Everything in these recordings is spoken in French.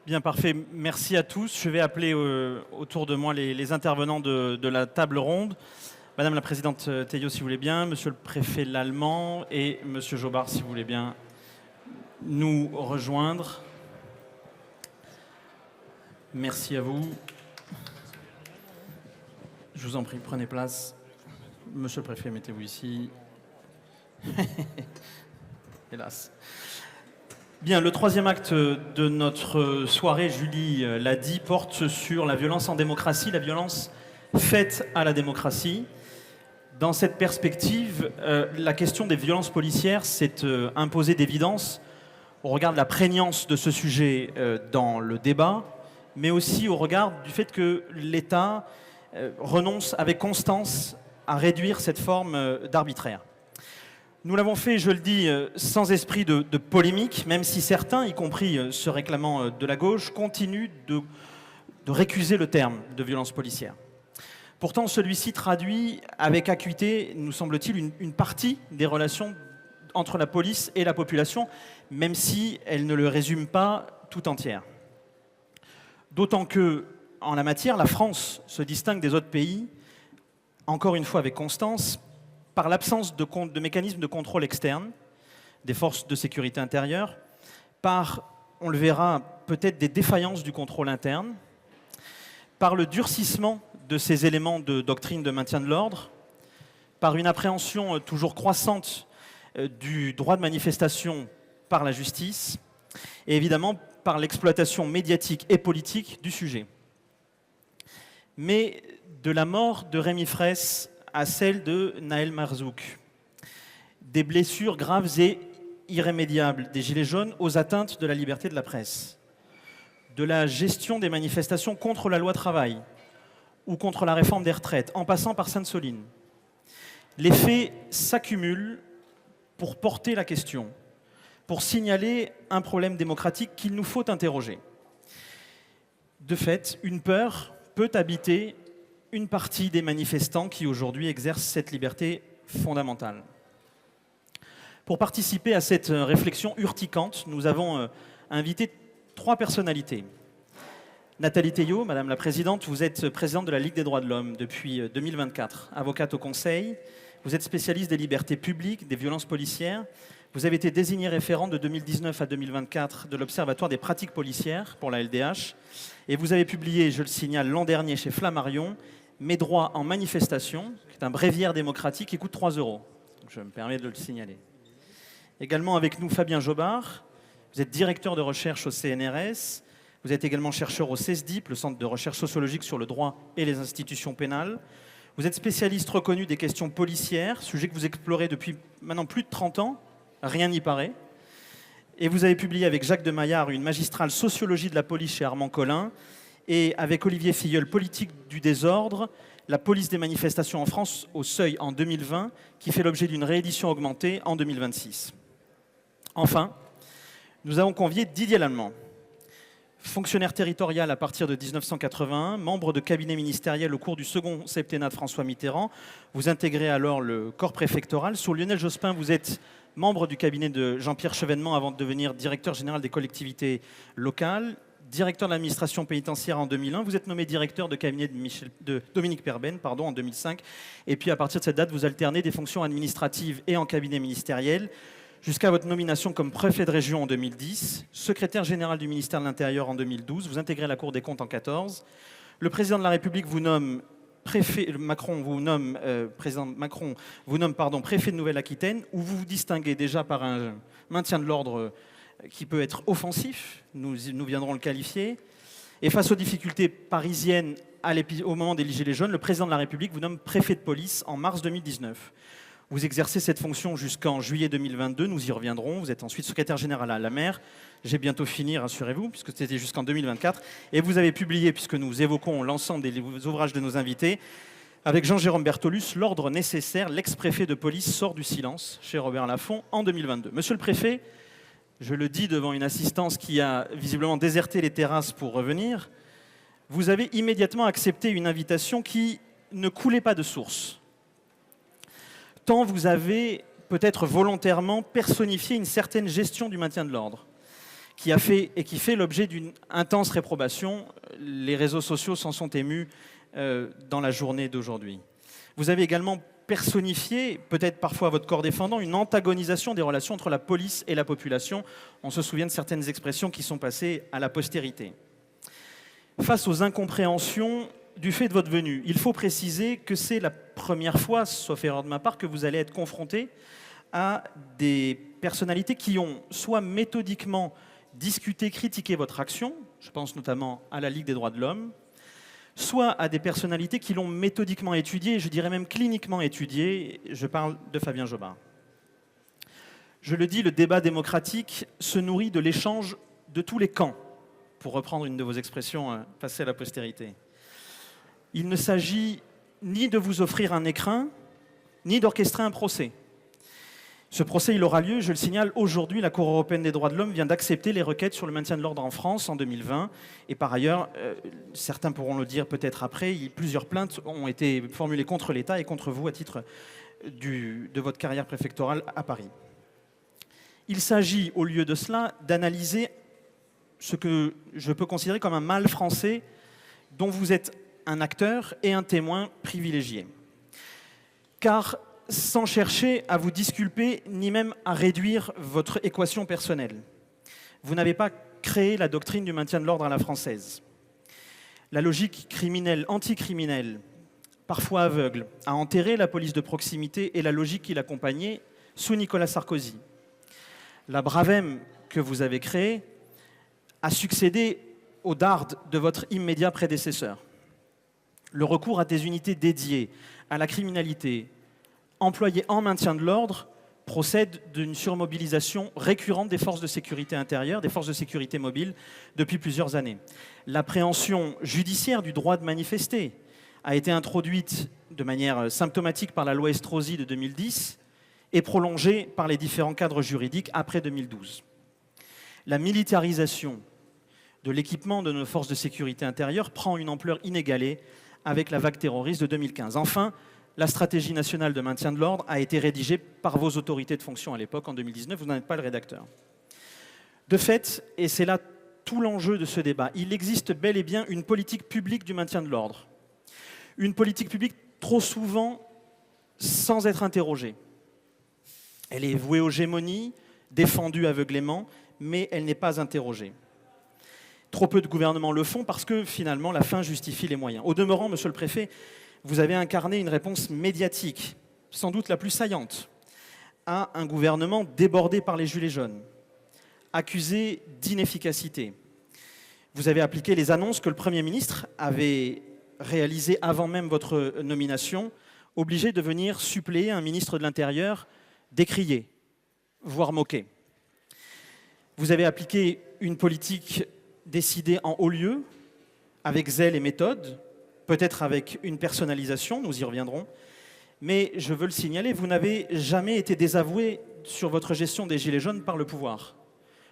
Bien, parfait. Merci à tous. Je vais appeler autour de moi les intervenants de la table ronde. Madame la présidente Théo, si vous voulez bien, monsieur le préfet Lallemand et monsieur Jobard, si vous voulez bien nous rejoindre. Merci à vous. Je vous en prie, prenez place. Monsieur le préfet, mettez-vous ici. Hélas. Bien, le troisième acte de notre soirée, Julie l'a dit, porte sur la violence en démocratie, la violence faite à la démocratie. Dans cette perspective, la question des violences policières s'est imposée d'évidence au regard de la prégnance de ce sujet dans le débat, mais aussi au regard du fait que l'État renonce avec constance à réduire cette forme d'arbitraire. Nous l'avons fait, je le dis, sans esprit de polémique, même si certains, y compris se réclamant de la gauche, continuent de récuser le terme de violence policière. Pourtant, celui-ci traduit avec acuité, nous semble-t-il, une partie des relations entre la police et la population, même si elle ne le résume pas tout entière. D'autant que, en la matière, la France se distingue des autres pays, encore une fois avec constance, par l'absence de mécanismes de contrôle externe des forces de sécurité intérieure, par, on le verra, peut-être des défaillances du contrôle interne, par le durcissement de ces éléments de doctrine de maintien de l'ordre, par une appréhension toujours croissante du droit de manifestation par la justice, et évidemment par l'exploitation médiatique et politique du sujet. Mais de la mort de Rémi Fraisse à celle de Nahel Merzouk, des blessures graves et irrémédiables des Gilets jaunes aux atteintes de la liberté de la presse, de la gestion des manifestations contre la loi travail ou contre la réforme des retraites, en passant par Sainte-Soline. Les faits s'accumulent pour porter la question, pour signaler un problème démocratique qu'il nous faut interroger. De fait, une peur peut habiter une partie des manifestants qui aujourd'hui exercent cette liberté fondamentale. Pour participer à cette réflexion urticante, nous avons invité 3 personnalités. Nathalie Théo, Madame la Présidente, vous êtes présidente de la Ligue des droits de l'homme depuis 2024, avocate au Conseil, vous êtes spécialiste des libertés publiques, des violences policières, vous avez été désignée référente de 2019 à 2024 de l'Observatoire des pratiques policières pour la LDH, et vous avez publié, je le signale, l'an dernier chez Flammarion, Mes droits en manifestation, qui est un bréviaire démocratique qui coûte 3 €. Donc je me permets de le signaler. Également avec nous Fabien Jobard, vous êtes directeur de recherche au CNRS, vous êtes également chercheur au CESDIP, le Centre de recherche sociologique sur le droit et les institutions pénales. Vous êtes spécialiste reconnu des questions policières, sujet que vous explorez depuis maintenant plus de 30 ans, rien n'y paraît. Et vous avez publié avec Jacques de Maillard une magistrale sociologie de la police chez Armand Collin, et avec Olivier Filleul, politique du désordre, la police des manifestations en France au seuil en 2020, qui fait l'objet d'une réédition augmentée en 2026. Enfin, nous avons convié Didier Lallemand, fonctionnaire territorial à partir de 1981, membre de cabinet ministériel au cours du second septennat de François Mitterrand. Vous intégrez alors le corps préfectoral. Sous Lionel Jospin, vous êtes membre du cabinet de Jean-Pierre Chevènement avant de devenir directeur général des collectivités locales. Directeur de l'administration pénitentiaire en 2001, vous êtes nommé directeur de cabinet de Dominique Perben en 2005, et puis à partir de cette date, vous alternez des fonctions administratives et en cabinet ministériel, jusqu'à votre nomination comme préfet de région en 2010, secrétaire général du ministère de l'Intérieur en 2012, vous intégrez la Cour des comptes en 2014, le président de la République vous nomme préfet de Nouvelle-Aquitaine, où vous vous distinguez déjà par un maintien de l'ordre qui peut être offensif, nous viendrons le qualifier. Et face aux difficultés parisiennes au moment des Gilets jaunes, le président de la République vous nomme préfet de police en mars 2019. Vous exercez cette fonction jusqu'en juillet 2022, nous y reviendrons. Vous êtes ensuite secrétaire général à la mer. J'ai bientôt fini, rassurez-vous, puisque c'était jusqu'en 2024. Et vous avez publié, puisque nous évoquons l'ensemble des ouvrages de nos invités, avec Jean-Jérôme Bertolus, L'ordre nécessaire, l'ex-préfet de police sort du silence, chez Robert Laffont, en 2022. Monsieur le préfet, je le dis devant une assistance qui a visiblement déserté les terrasses pour revenir, vous avez immédiatement accepté une invitation qui ne coulait pas de source. Tant vous avez peut-être volontairement personnifié une certaine gestion du maintien de l'ordre. qui fait l'objet d'une intense réprobation. Les réseaux sociaux s'en sont émus dans la journée d'aujourd'hui. Vous avez également personnifié, peut-être parfois à votre corps défendant, une antagonisation des relations entre la police et la population. On se souvient de certaines expressions qui sont passées à la postérité. Face aux incompréhensions du fait de votre venue, il faut préciser que c'est la première fois, sauf erreur de ma part, que vous allez être confronté à des personnalités qui ont soit méthodiquement discuté, critiqué votre action, je pense notamment à la Ligue des droits de l'homme, soit à des personnalités qui l'ont méthodiquement étudié, je dirais même cliniquement étudié. Je parle de Fabien Jobin. Je le dis, le débat démocratique se nourrit de l'échange de tous les camps, pour reprendre une de vos expressions passées à la postérité. Il ne s'agit ni de vous offrir un écrin, ni d'orchestrer un procès. Ce procès, il aura lieu, je le signale, aujourd'hui, la Cour européenne des droits de l'homme vient d'accepter les requêtes sur le maintien de l'ordre en France en 2020. Et par ailleurs, certains pourront le dire peut-être après, plusieurs plaintes ont été formulées contre l'État et contre vous à titre de votre carrière préfectorale à Paris. Il s'agit, au lieu de cela, d'analyser ce que je peux considérer comme un mal français dont vous êtes un acteur et un témoin privilégié. Car sans chercher à vous disculper, ni même à réduire votre équation personnelle, vous n'avez pas créé la doctrine du maintien de l'ordre à la française. La logique criminelle, anticriminelle, parfois aveugle, a enterré la police de proximité et la logique qui l'accompagnait sous Nicolas Sarkozy. La Bravem que vous avez créée a succédé au DARD de votre immédiat prédécesseur. Le recours à des unités dédiées à la criminalité, employées en maintien de l'ordre, procède d'une surmobilisation récurrente des forces de sécurité intérieure, des forces de sécurité mobiles, depuis plusieurs années. L'appréhension judiciaire du droit de manifester a été introduite de manière symptomatique par la loi Estrosi de 2010 et prolongée par les différents cadres juridiques après 2012. La militarisation de l'équipement de nos forces de sécurité intérieure prend une ampleur inégalée avec la vague terroriste de 2015. Enfin, la stratégie nationale de maintien de l'ordre a été rédigée par vos autorités de fonction à l'époque, en 2019, vous n'en êtes pas le rédacteur. De fait, et c'est là tout l'enjeu de ce débat, il existe bel et bien une politique publique du maintien de l'ordre. Une politique publique trop souvent sans être interrogée. Elle est vouée aux gémonies, défendue aveuglément, mais elle n'est pas interrogée. Trop peu de gouvernements le font parce que finalement la fin justifie les moyens. Au demeurant, monsieur le préfet, vous avez incarné une réponse médiatique, sans doute la plus saillante, à un gouvernement débordé par les gilets jaunes, accusé d'inefficacité. Vous avez appliqué les annonces que le Premier ministre avait réalisées avant même votre nomination, obligé de venir suppléer un ministre de l'Intérieur décrié, voire moqué. Vous avez appliqué une politique décidée en haut lieu, avec zèle et méthode, peut-être avec une personnalisation, nous y reviendrons, mais je veux le signaler, vous n'avez jamais été désavoué sur votre gestion des Gilets jaunes par le pouvoir.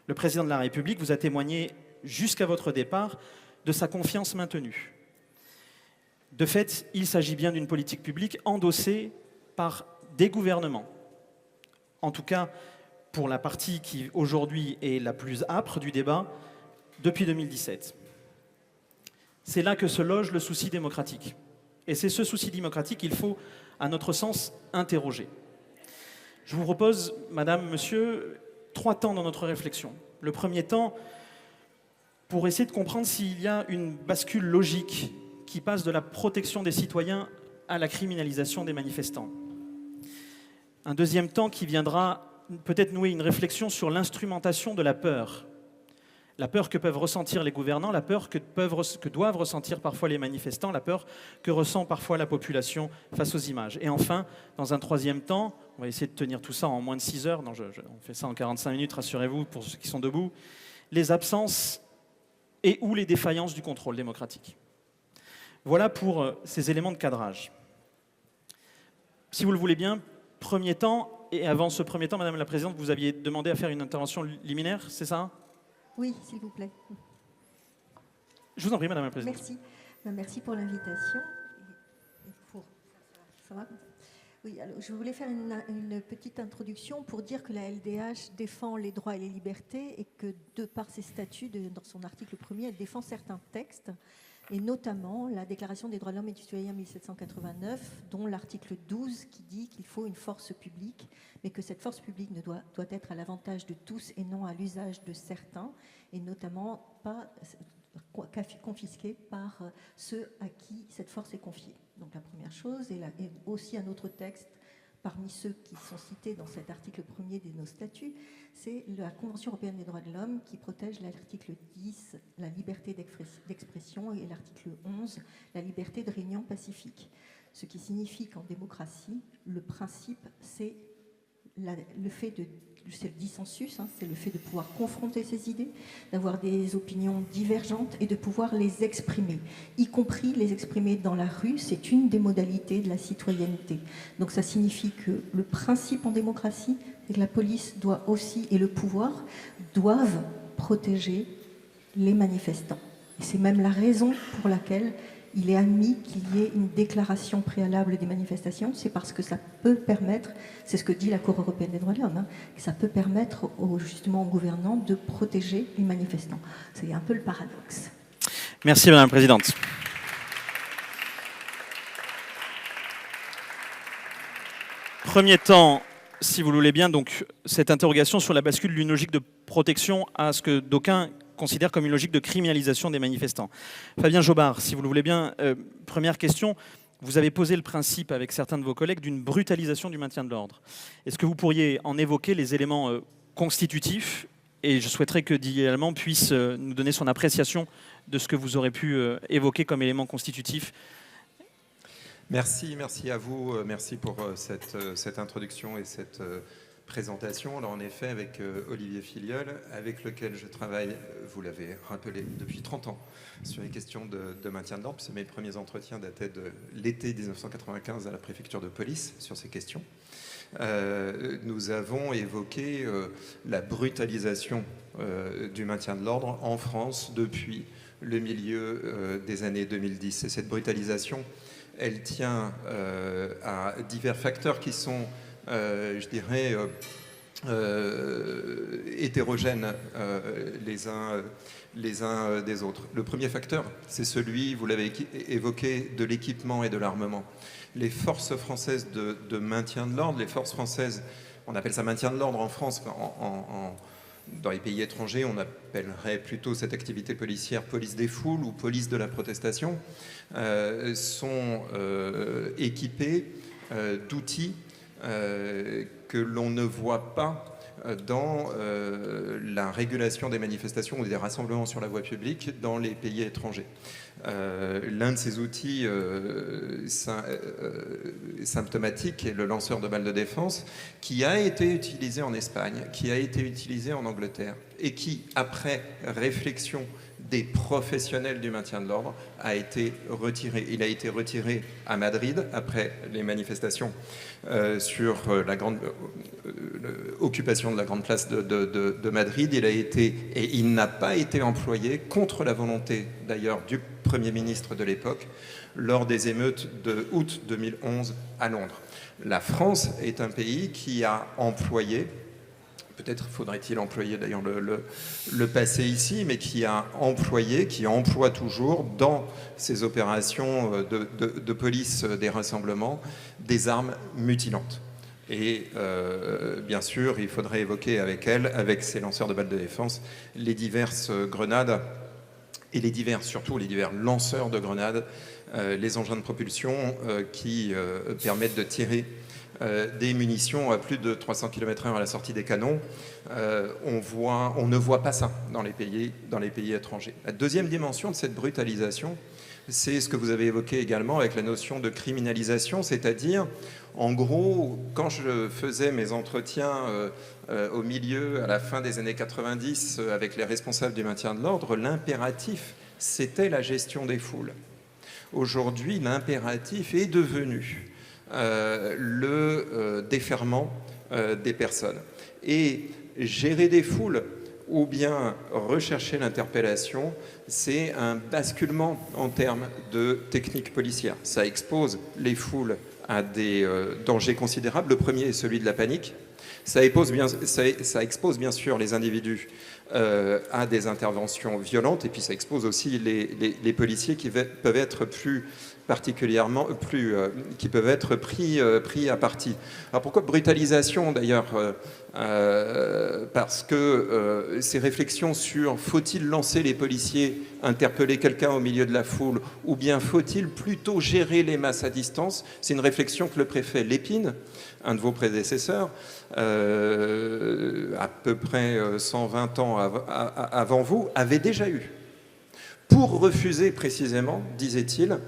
Le président de la République vous a témoigné jusqu'à votre départ de sa confiance maintenue. De fait, il s'agit bien d'une politique publique endossée par des gouvernements. En tout cas, pour la partie qui aujourd'hui est la plus âpre du débat, depuis 2017. C'est là que se loge le souci démocratique. Et c'est ce souci démocratique qu'il faut, à notre sens, interroger. Je vous propose, madame, monsieur, 3 temps dans notre réflexion. Le premier temps, pour essayer de comprendre s'il y a une bascule logique qui passe de la protection des citoyens à la criminalisation des manifestants. Un deuxième temps qui viendra peut-être nouer une réflexion sur l'instrumentation de la peur. La peur que peuvent ressentir les gouvernants, la peur que doivent ressentir parfois les manifestants, la peur que ressent parfois la population face aux images. Et enfin, dans un troisième temps, on va essayer de tenir tout ça en moins de 6 heures, non, on fait ça en 45 minutes, rassurez-vous, pour ceux qui sont debout, les absences et ou les défaillances du contrôle démocratique. Voilà pour ces éléments de cadrage. Si vous le voulez bien, premier temps, et avant ce premier temps, Madame la Présidente, vous aviez demandé à faire une intervention liminaire, c'est ça ? Oui, s'il vous plaît. Je vous en prie, Madame la Présidente. Merci. Merci pour l'invitation. Ça va ? Oui, alors, je voulais faire une petite introduction pour dire que la LDH défend les droits et les libertés et que, de par ses statuts, dans son article 1er, elle défend certains textes, et notamment la Déclaration des droits de l'homme et du citoyen 1789, dont l'article 12 qui dit qu'il faut une force publique, mais que cette force publique doit être à l'avantage de tous et non à l'usage de certains, et notamment pas confisquée par ceux à qui cette force est confiée. Donc la première chose, et aussi un autre texte parmi ceux qui sont cités dans cet article 1er de nos statuts, c'est la Convention européenne des droits de l'homme qui protège l'article 10, la liberté d'expression, et l'article 11, la liberté de réunion pacifique. Ce qui signifie qu'en démocratie, le principe, c'est le fait de... C'est le dissensus, c'est le fait de pouvoir confronter ses idées, d'avoir des opinions divergentes et de pouvoir les exprimer, y compris les exprimer dans la rue. C'est une des modalités de la citoyenneté. Donc ça signifie que le principe en démocratie, c'est que la police doit aussi, et le pouvoir, doivent protéger les manifestants. Et c'est même la raison pour laquelle il est admis qu'il y ait une déclaration préalable des manifestations. C'est parce que ça peut permettre, c'est ce que dit la Cour européenne des droits de l'homme, que ça peut permettre justement aux gouvernants de protéger les manifestants. C'est un peu le paradoxe. Merci Madame la Présidente. Premier temps, si vous le voulez bien, donc cette interrogation sur la bascule d'une logique de protection à ce que d'aucuns considère comme une logique de criminalisation des manifestants. Fabien Jobard, si vous le voulez bien, première question. Vous avez posé le principe avec certains de vos collègues d'une brutalisation du maintien de l'ordre. Est-ce que vous pourriez en évoquer les éléments constitutifs? Et je souhaiterais que Didier Allemand puisse nous donner son appréciation de ce que vous aurez pu évoquer comme éléments constitutifs. Merci à vous. Merci pour cette introduction et cette présentation. Alors en effet, avec Olivier Filiol, avec lequel je travaille, vous l'avez rappelé, depuis 30 ans sur les questions de maintien de l'ordre, puisque mes premiers entretiens dataient de l'été 1995 à la préfecture de police sur ces questions. Nous avons évoqué la brutalisation du maintien de l'ordre en France depuis le milieu des années 2010. Et cette brutalisation, elle tient à divers facteurs qui sont je dirais, hétérogènes les uns des autres. Le premier facteur, c'est celui, vous l'avez évoqué, de l'équipement et de l'armement. Les forces françaises de maintien de l'ordre, les forces françaises, on appelle ça maintien de l'ordre en France, dans les pays étrangers, on appellerait plutôt cette activité policière police des foules ou police de la protestation, sont équipées d'outils que l'on ne voit pas dans la régulation des manifestations ou des rassemblements sur la voie publique dans les pays étrangers. L'un de ces outils symptomatiques est le lanceur de balles de défense qui a été utilisé en Espagne, qui a été utilisé en Angleterre et qui, après réflexion des professionnels du maintien de l'ordre, a été retiré. Il a été retiré à Madrid après les manifestations sur la grande occupation de la grande place de Madrid. Il n'a pas été employé, contre la volonté d'ailleurs du Premier ministre de l'époque, lors des émeutes de août 2011 à Londres. La France est un pays qui a employé, peut-être faudrait-il employer d'ailleurs le passé ici, mais qui emploie toujours dans ces opérations de police des rassemblements des armes mutilantes. Et bien sûr, il faudrait évoquer avec ces lanceurs de balles de défense, les diverses grenades et surtout les divers lanceurs de grenades, les engins de propulsion qui permettent de tirer des munitions à plus de 300 km/h à la sortie des canons. On ne voit pas ça dans les pays étrangers. La deuxième dimension de cette brutalisation, c'est ce que vous avez évoqué également avec la notion de criminalisation, c'est-à-dire, en gros, quand je faisais mes entretiens à la fin des années 90 avec les responsables du maintien de l'ordre, l'impératif, c'était la gestion des foules. Aujourd'hui, l'impératif est devenu le déferrement des personnes. Et gérer des foules ou bien rechercher l'interpellation, c'est un basculement en termes de technique policière. Ça expose les foules à des dangers considérables. Le premier est celui de la panique. Ça expose bien sûr les individus à des interventions violentes, et puis ça expose aussi les policiers qui peuvent être qui peuvent être pris à partie. Alors pourquoi brutalisation d'ailleurs parce que ces réflexions sur faut-il lancer les policiers, interpeller quelqu'un au milieu de la foule, ou bien faut-il plutôt gérer les masses à distance, c'est une réflexion que le préfet Lépine, un de vos prédécesseurs, à peu près 120 ans avant vous, avait déjà eu. Pour refuser précisément, disait-il,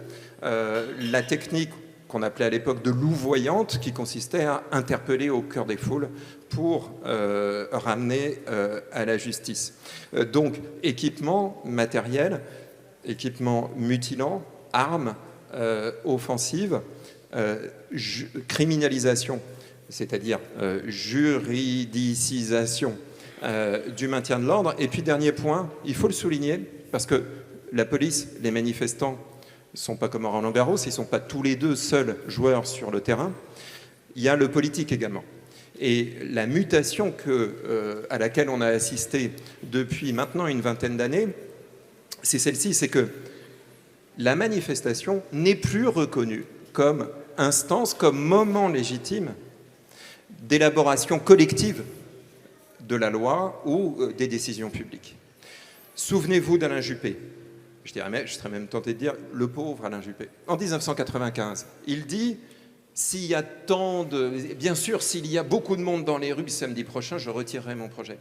la technique qu'on appelait à l'époque de louvoyante, qui consistait à interpeller au cœur des foules pour ramener à la justice. Donc, équipement matériel, équipement mutilant, armes offensives, criminalisation, c'est-à-dire juridicisation du maintien de l'ordre. Et puis, dernier point, il faut le souligner, parce que la police, les manifestants, ne sont pas comme à Roland-Garros, ils ne sont pas tous les deux seuls joueurs sur le terrain. Il y a le politique également. Et la mutation à laquelle on a assisté depuis maintenant une vingtaine d'années, c'est celle-ci, c'est que la manifestation n'est plus reconnue comme instance, comme moment légitime d'élaboration collective de la loi ou des décisions publiques. Souvenez-vous d'Alain Juppé. Je serais même tenté de dire le pauvre Alain Juppé. En 1995, il dit s'il y a bien sûr, s'il y a beaucoup de monde dans les rues le samedi prochain, je retirerai mon projet.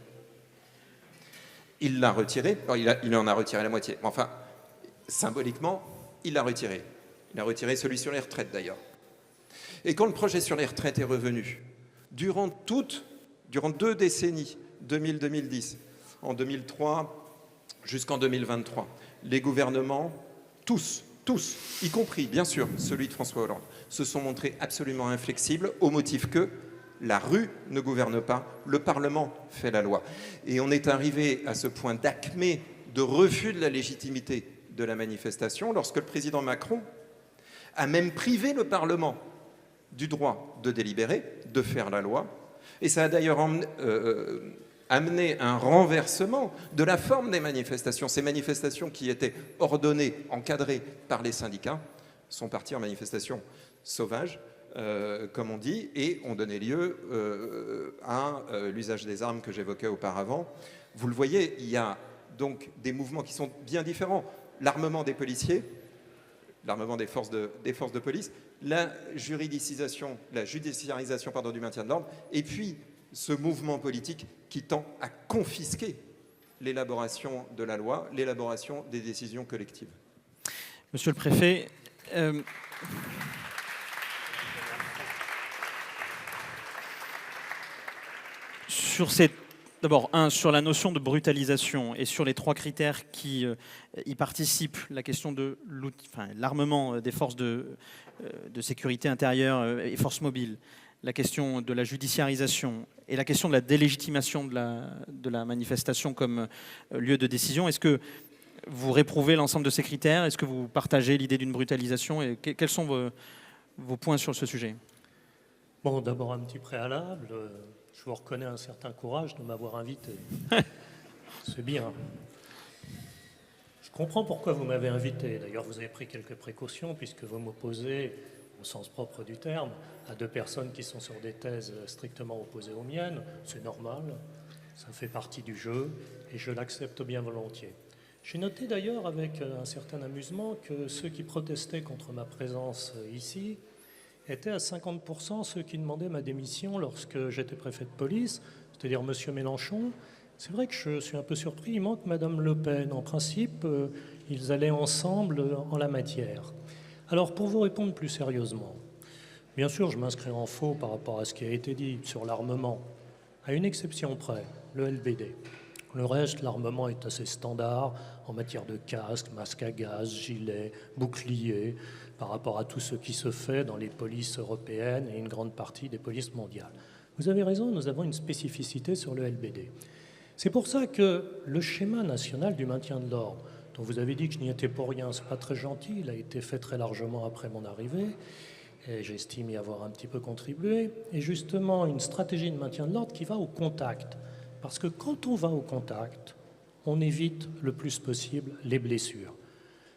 Il l'a retiré. Il en a retiré la moitié. Enfin, symboliquement, il l'a retiré. Il a retiré celui sur les retraites d'ailleurs. Et quand le projet sur les retraites est revenu, durant 2 décennies, 2000-2010, en 2003 jusqu'en 2023, les gouvernements, tous, y compris bien sûr celui de François Hollande, se sont montrés absolument inflexibles au motif que la rue ne gouverne pas, le Parlement fait la loi. Et on est arrivé à ce point d'acmé de refus de la légitimité de la manifestation lorsque le président Macron a même privé le Parlement du droit de délibérer, de faire la loi. Et ça a d'ailleurs amené un renversement de la forme des manifestations. Ces manifestations qui étaient ordonnées, encadrées par les syndicats, sont parties en manifestations sauvages, comme on dit, et ont donné lieu à l'usage des armes que j'évoquais auparavant. Vous le voyez, il y a donc des mouvements qui sont bien différents. L'armement des policiers, l'armement des forces de police, la judiciarisation du maintien de l'ordre, et puis ce mouvement politique qui tend à confisquer l'élaboration de la loi, l'élaboration des décisions collectives. Monsieur le préfet, d'abord, sur la notion de brutalisation et sur les 3 critères qui y participent, la question de l'armement des forces de sécurité intérieure et forces mobiles, la question de la judiciarisation et la question de la délégitimation de la manifestation comme lieu de décision. Est-ce que vous réprouvez l'ensemble de ces critères? Est-ce que vous partagez l'idée d'une brutalisation? Et quels sont vos points sur ce sujet? Bon, d'abord un petit préalable. Je vous reconnais un certain courage de m'avoir invité. C'est bien. Je comprends pourquoi vous m'avez invité. D'ailleurs, vous avez pris quelques précautions puisque vous m'opposez, au sens propre du terme, à 2 personnes qui sont sur des thèses strictement opposées aux miennes. C'est normal, ça fait partie du jeu et je l'accepte bien volontiers. J'ai noté d'ailleurs avec un certain amusement que ceux qui protestaient contre ma présence ici étaient à 50% ceux qui demandaient ma démission lorsque j'étais préfet de police, c'est-à-dire M. Mélenchon. C'est vrai que je suis un peu surpris, il manque Mme Le Pen. En principe, ils allaient ensemble en la matière. Alors, pour vous répondre plus sérieusement, bien sûr, je m'inscris en faux par rapport à ce qui a été dit sur l'armement, à une exception près, le LBD. Le reste, l'armement est assez standard en matière de casque, masque à gaz, gilet, bouclier, par rapport à tout ce qui se fait dans les polices européennes et une grande partie des polices mondiales. Vous avez raison, nous avons une spécificité sur le LBD. C'est pour ça que le schéma national du maintien de l'ordre, dont vous avez dit que je n'y étais pour rien, c'est pas très gentil, il a été fait très largement après mon arrivée, et j'estime y avoir un petit peu contribué, est justement une stratégie de maintien de l'ordre qui va au contact. Parce que quand on va au contact, on évite le plus possible les blessures.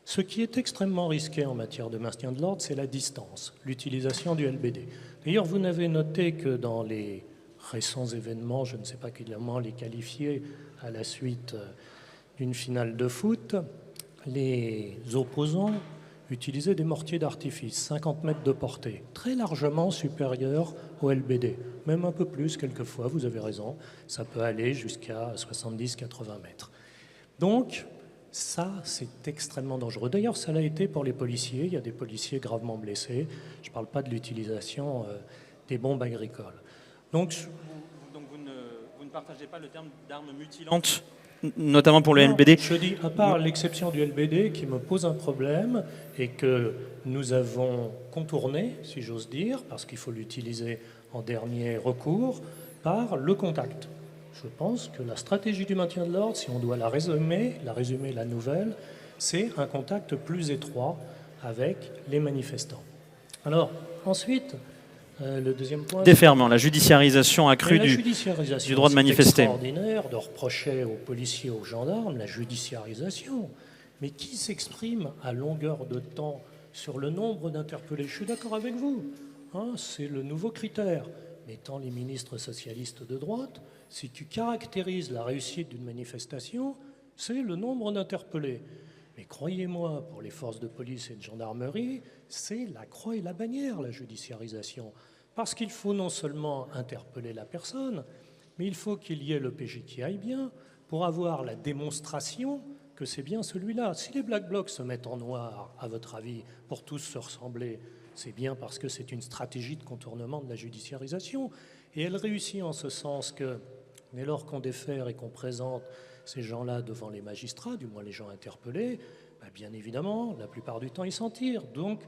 Ce qui est extrêmement risqué en matière de maintien de l'ordre, c'est la distance, l'utilisation du LBD. D'ailleurs, vous n'avez noté que dans les récents événements, je ne sais pas comment les qualifier, à la suite d'une finale de foot, les opposants utilisaient des mortiers d'artifice, 50 mètres de portée, très largement supérieurs au LBD, même un peu plus quelquefois, vous avez raison, ça peut aller jusqu'à 70-80 mètres. Donc, ça, c'est extrêmement dangereux. D'ailleurs, ça l'a été pour les policiers. Il y a des policiers gravement blessés. Je ne parle pas de l'utilisation des bombes agricoles. Donc vous ne partagez pas le terme d'armes mutilantes, notamment pour le LBD? Je dis, à part l'exception du LBD qui me pose un problème et que nous avons contourné, si j'ose dire, parce qu'il faut l'utiliser en dernier recours, par le contact. Je pense que la stratégie du maintien de l'ordre, si on doit la résumer, la nouvelle, c'est un contact plus étroit avec les manifestants. Alors, ensuite, le deuxième point... Déferment, la judiciarisation accrue du droit de manifester. C'est extraordinaire de reprocher aux policiers, aux gendarmes, la judiciarisation. Mais qui s'exprime à longueur de temps sur le nombre d'interpellés? Je suis d'accord avec vous. Hein, c'est le nouveau critère. Mais étant les ministres socialistes de droite, si tu caractérises la réussite d'une manifestation, c'est le nombre d'interpellés. Mais croyez-moi, pour les forces de police et de gendarmerie, c'est la croix et la bannière, la judiciarisation. Parce qu'il faut non seulement interpeller la personne, mais il faut qu'il y ait le PJ qui aille bien pour avoir la démonstration que c'est bien celui-là. Si les Black Blocs se mettent en noir, à votre avis, pour tous se ressembler, c'est bien parce que c'est une stratégie de contournement de la judiciarisation. Et elle réussit en ce sens que, dès lors qu'on défère et qu'on présente ces gens-là devant les magistrats, du moins les gens interpellés, bien évidemment, la plupart du temps, ils s'en tirent. Donc,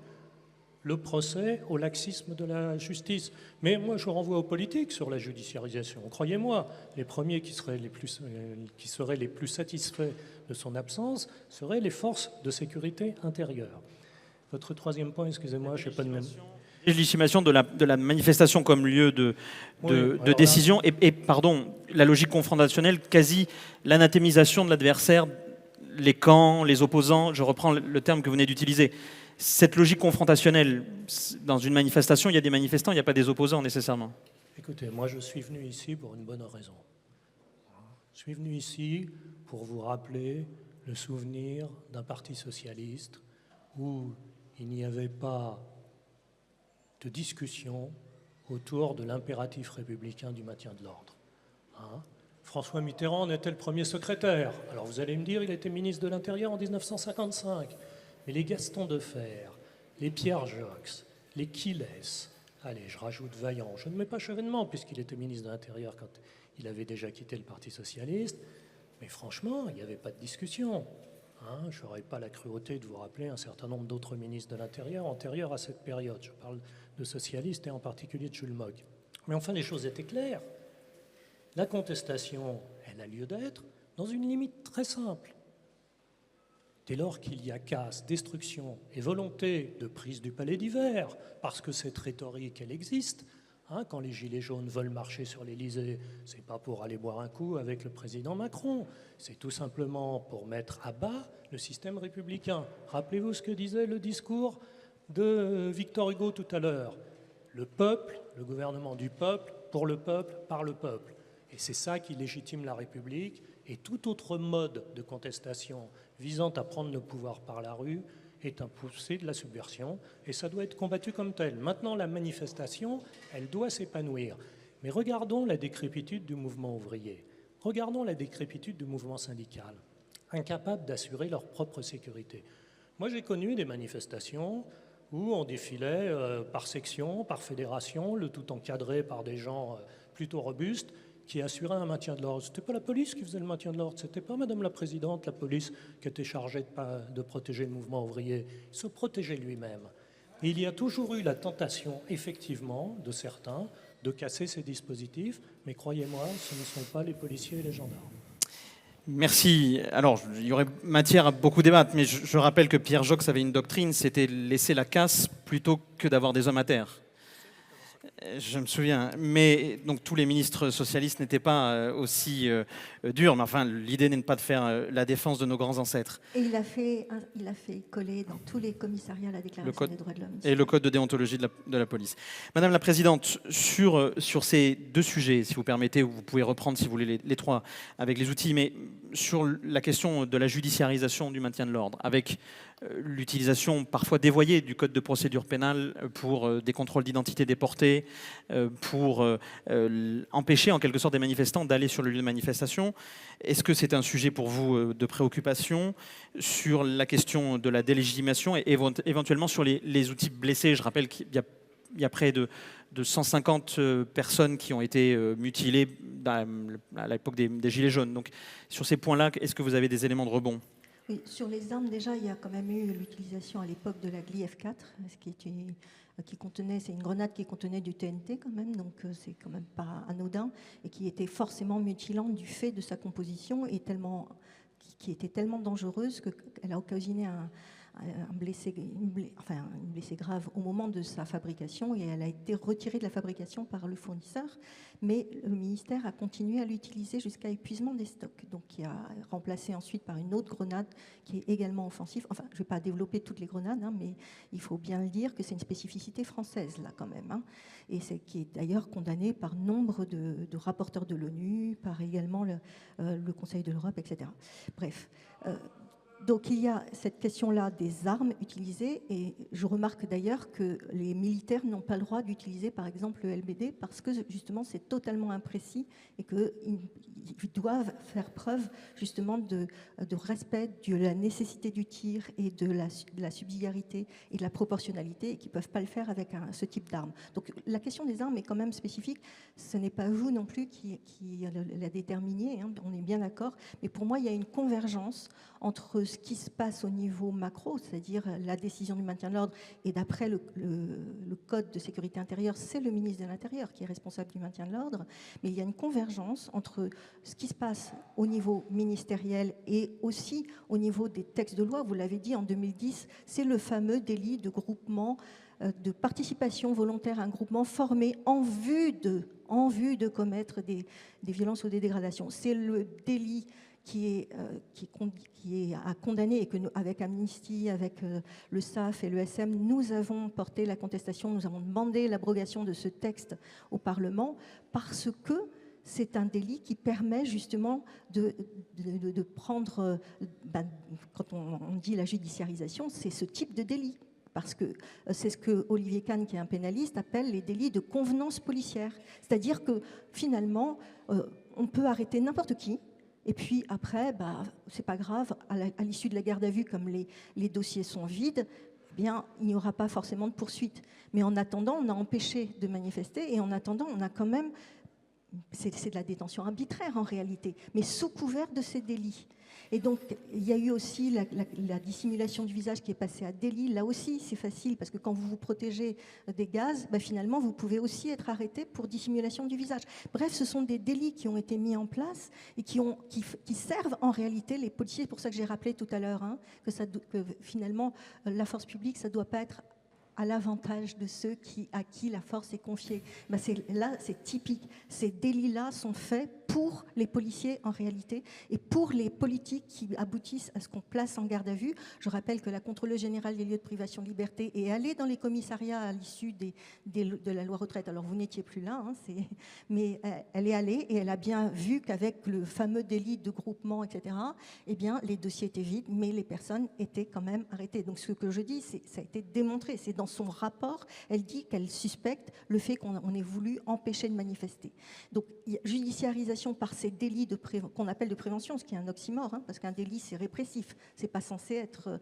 le procès au laxisme de la justice. Mais moi, je renvoie aux politiques sur la judiciarisation. Croyez-moi, les premiers qui seraient les plus satisfaits de son absence seraient les forces de sécurité intérieure. Votre troisième point, excusez-moi, je ne sais pas de même... Légitimation de la manifestation comme lieu de décision et, la logique confrontationnelle, quasi l'anathémisation de l'adversaire, les camps, les opposants, je reprends le terme que vous venez d'utiliser. Cette logique confrontationnelle, dans une manifestation, il y a des manifestants, il n'y a pas des opposants nécessairement. Écoutez, moi je suis venu ici pour une bonne raison. Je suis venu ici pour vous rappeler le souvenir d'un parti socialiste où il n'y avait pas de discussion autour de l'impératif républicain du maintien de l'ordre. François Mitterrand en était le premier secrétaire. Alors vous allez me dire, il était ministre de l'Intérieur en 1955. Mais les Gaston Defferre, les Pierre Jox, les Quilles, allez, je rajoute Vaillant, je ne mets pas Chevènement puisqu'il était ministre de l'Intérieur quand il avait déjà quitté le Parti socialiste, mais franchement, il n'y avait pas de discussion. Je n'aurais pas la cruauté de vous rappeler un certain nombre d'autres ministres de l'Intérieur antérieurs à cette période. Je parle de socialistes et en particulier de Jules Mogue. Mais enfin, les choses étaient claires. La contestation, elle a lieu d'être dans une limite très simple. Dès lors qu'il y a casse, destruction et volonté de prise du palais d'hiver, parce que cette rhétorique, elle existe, quand les Gilets jaunes veulent marcher sur l'Élysée, ce n'est pas pour aller boire un coup avec le président Macron, c'est tout simplement pour mettre à bas le système républicain. Rappelez-vous ce que disait le discours de Victor Hugo tout à l'heure. Le peuple, le gouvernement du peuple, pour le peuple, par le peuple. Et c'est ça qui légitime la République. Et tout autre mode de contestation visant à prendre le pouvoir par la rue est un poussé de la subversion, et ça doit être combattu comme tel. Maintenant, la manifestation, elle doit s'épanouir. Mais regardons la décrépitude du mouvement ouvrier. Regardons la décrépitude du mouvement syndical, incapable d'assurer leur propre sécurité. Moi, j'ai connu des manifestations où on défilait par section, par fédération, le tout encadré par des gens plutôt robustes, qui assurait un maintien de l'ordre. Ce n'était pas la police qui faisait le maintien de l'ordre, ce n'était pas Madame la Présidente, la police, qui était chargée de protéger le mouvement ouvrier. Il se protégeait lui-même. Et il y a toujours eu la tentation, effectivement, de certains, de casser ces dispositifs, mais croyez-moi, ce ne sont pas les policiers et les gendarmes. Merci. Alors, il y aurait matière à beaucoup débattre, mais je rappelle que Pierre Joxe avait une doctrine, c'était laisser la casse plutôt que d'avoir des hommes à terre. Je me souviens. Mais donc tous les ministres socialistes n'étaient pas aussi durs. Mais enfin, l'idée n'est pas de faire la défense de nos grands ancêtres. Et il a fait coller dans tous les commissariats la Déclaration des droits de l'homme. Et le code de déontologie de la police. Madame la Présidente, sur ces deux sujets, si vous permettez, vous pouvez reprendre si vous voulez les trois avec les outils, mais sur la question de la judiciarisation du maintien de l'ordre, avec l'utilisation parfois dévoyée du code de procédure pénale pour des contrôles d'identité déportés, pour empêcher en quelque sorte des manifestants d'aller sur le lieu de manifestation. Est-ce que c'est un sujet pour vous de préoccupation sur la question de la délégitimation et éventuellement sur les outils blessés? Je rappelle qu'il y a près de 150 personnes qui ont été mutilées à l'époque des Gilets jaunes. Donc sur ces points-là, est-ce que vous avez des éléments de rebond? Oui, sur les armes, déjà, il y a quand même eu l'utilisation à l'époque de la Gli F4, qui contenait, c'est une grenade qui contenait du TNT quand même, donc c'est quand même pas anodin, et qui était forcément mutilante du fait de sa composition et qui était tellement dangereuse qu'elle a occasionné une blessé grave au moment de sa fabrication, et elle a été retirée de la fabrication par le fournisseur, mais le ministère a continué à l'utiliser jusqu'à épuisement des stocks, donc qui a remplacé ensuite par une autre grenade qui est également offensive. Enfin, je ne vais pas développer toutes les grenades, mais il faut bien le dire que c'est une spécificité française là quand même, et c'est qui est d'ailleurs condamné par nombre de rapporteurs de l'ONU, par également le Conseil de l'Europe, etc. Bref. Donc il y a cette question-là des armes utilisées, et je remarque d'ailleurs que les militaires n'ont pas le droit d'utiliser par exemple le LBD parce que justement c'est totalement imprécis et qu'ils doivent faire preuve justement de respect de la nécessité du tir et de la subsidiarité et de la proportionnalité, et qu'ils ne peuvent pas le faire avec ce type d'armes. Donc la question des armes est quand même spécifique, ce n'est pas vous non plus qui la déterminiez, on est bien d'accord, mais pour moi il y a une convergence entre ce qui se passe au niveau macro, c'est-à-dire la décision du maintien de l'ordre, et d'après le code de sécurité intérieure, c'est le ministre de l'Intérieur qui est responsable du maintien de l'ordre, mais il y a une convergence entre ce qui se passe au niveau ministériel et aussi au niveau des textes de loi. Vous l'avez dit, en 2010, c'est le fameux délit de groupement, de participation volontaire à un groupement formé en vue de commettre des violences ou des dégradations. C'est le délit qui est à condamner, et que nous, avec Amnesty, avec le SAF et le SM, nous avons porté la contestation, nous avons demandé l'abrogation de ce texte au Parlement, parce que c'est un délit qui permet justement de prendre, quand on dit la judiciarisation, c'est ce type de délit. Parce que c'est ce que Olivier Kahn, qui est un pénaliste, appelle les délits de convenance policière. C'est-à-dire que finalement, on peut arrêter n'importe qui, et puis après, c'est pas grave, à l'issue de la garde à vue, comme les dossiers sont vides, eh bien, il n'y aura pas forcément de poursuite. Mais en attendant, on a empêché de manifester, et en attendant, on a quand même, c'est de la détention arbitraire en réalité, mais sous couvert de ces délits. Et donc, il y a eu aussi la dissimulation du visage qui est passée à délit. Là aussi, c'est facile, parce que quand vous vous protégez des gaz, finalement, vous pouvez aussi être arrêté pour dissimulation du visage. Bref, ce sont des délits qui ont été mis en place et qui servent en réalité les policiers. C'est pour ça que j'ai rappelé tout à l'heure que finalement, la force publique, ça ne doit pas être à l'avantage de ceux à qui la force est confiée. Là, c'est typique. Ces délits-là sont faits pour les policiers en réalité, et pour les politiques qui aboutissent à ce qu'on place en garde à vue. Je rappelle que la contrôleuse générale des lieux de privation de liberté est allée dans les commissariats à l'issue de la loi retraite. Alors vous n'étiez plus là, mais elle est allée, et elle a bien vu qu'avec le fameux délit de groupement, etc., eh bien, les dossiers étaient vides, mais les personnes étaient quand même arrêtées. Donc ce que je dis, ça a été démontré. C'est dans son rapport, elle dit qu'elle suspecte le fait qu'on ait voulu empêcher de manifester. Donc judiciarisation par ces délits qu'on appelle de prévention, ce qui est un oxymore, parce qu'un délit c'est répressif, c'est pas censé être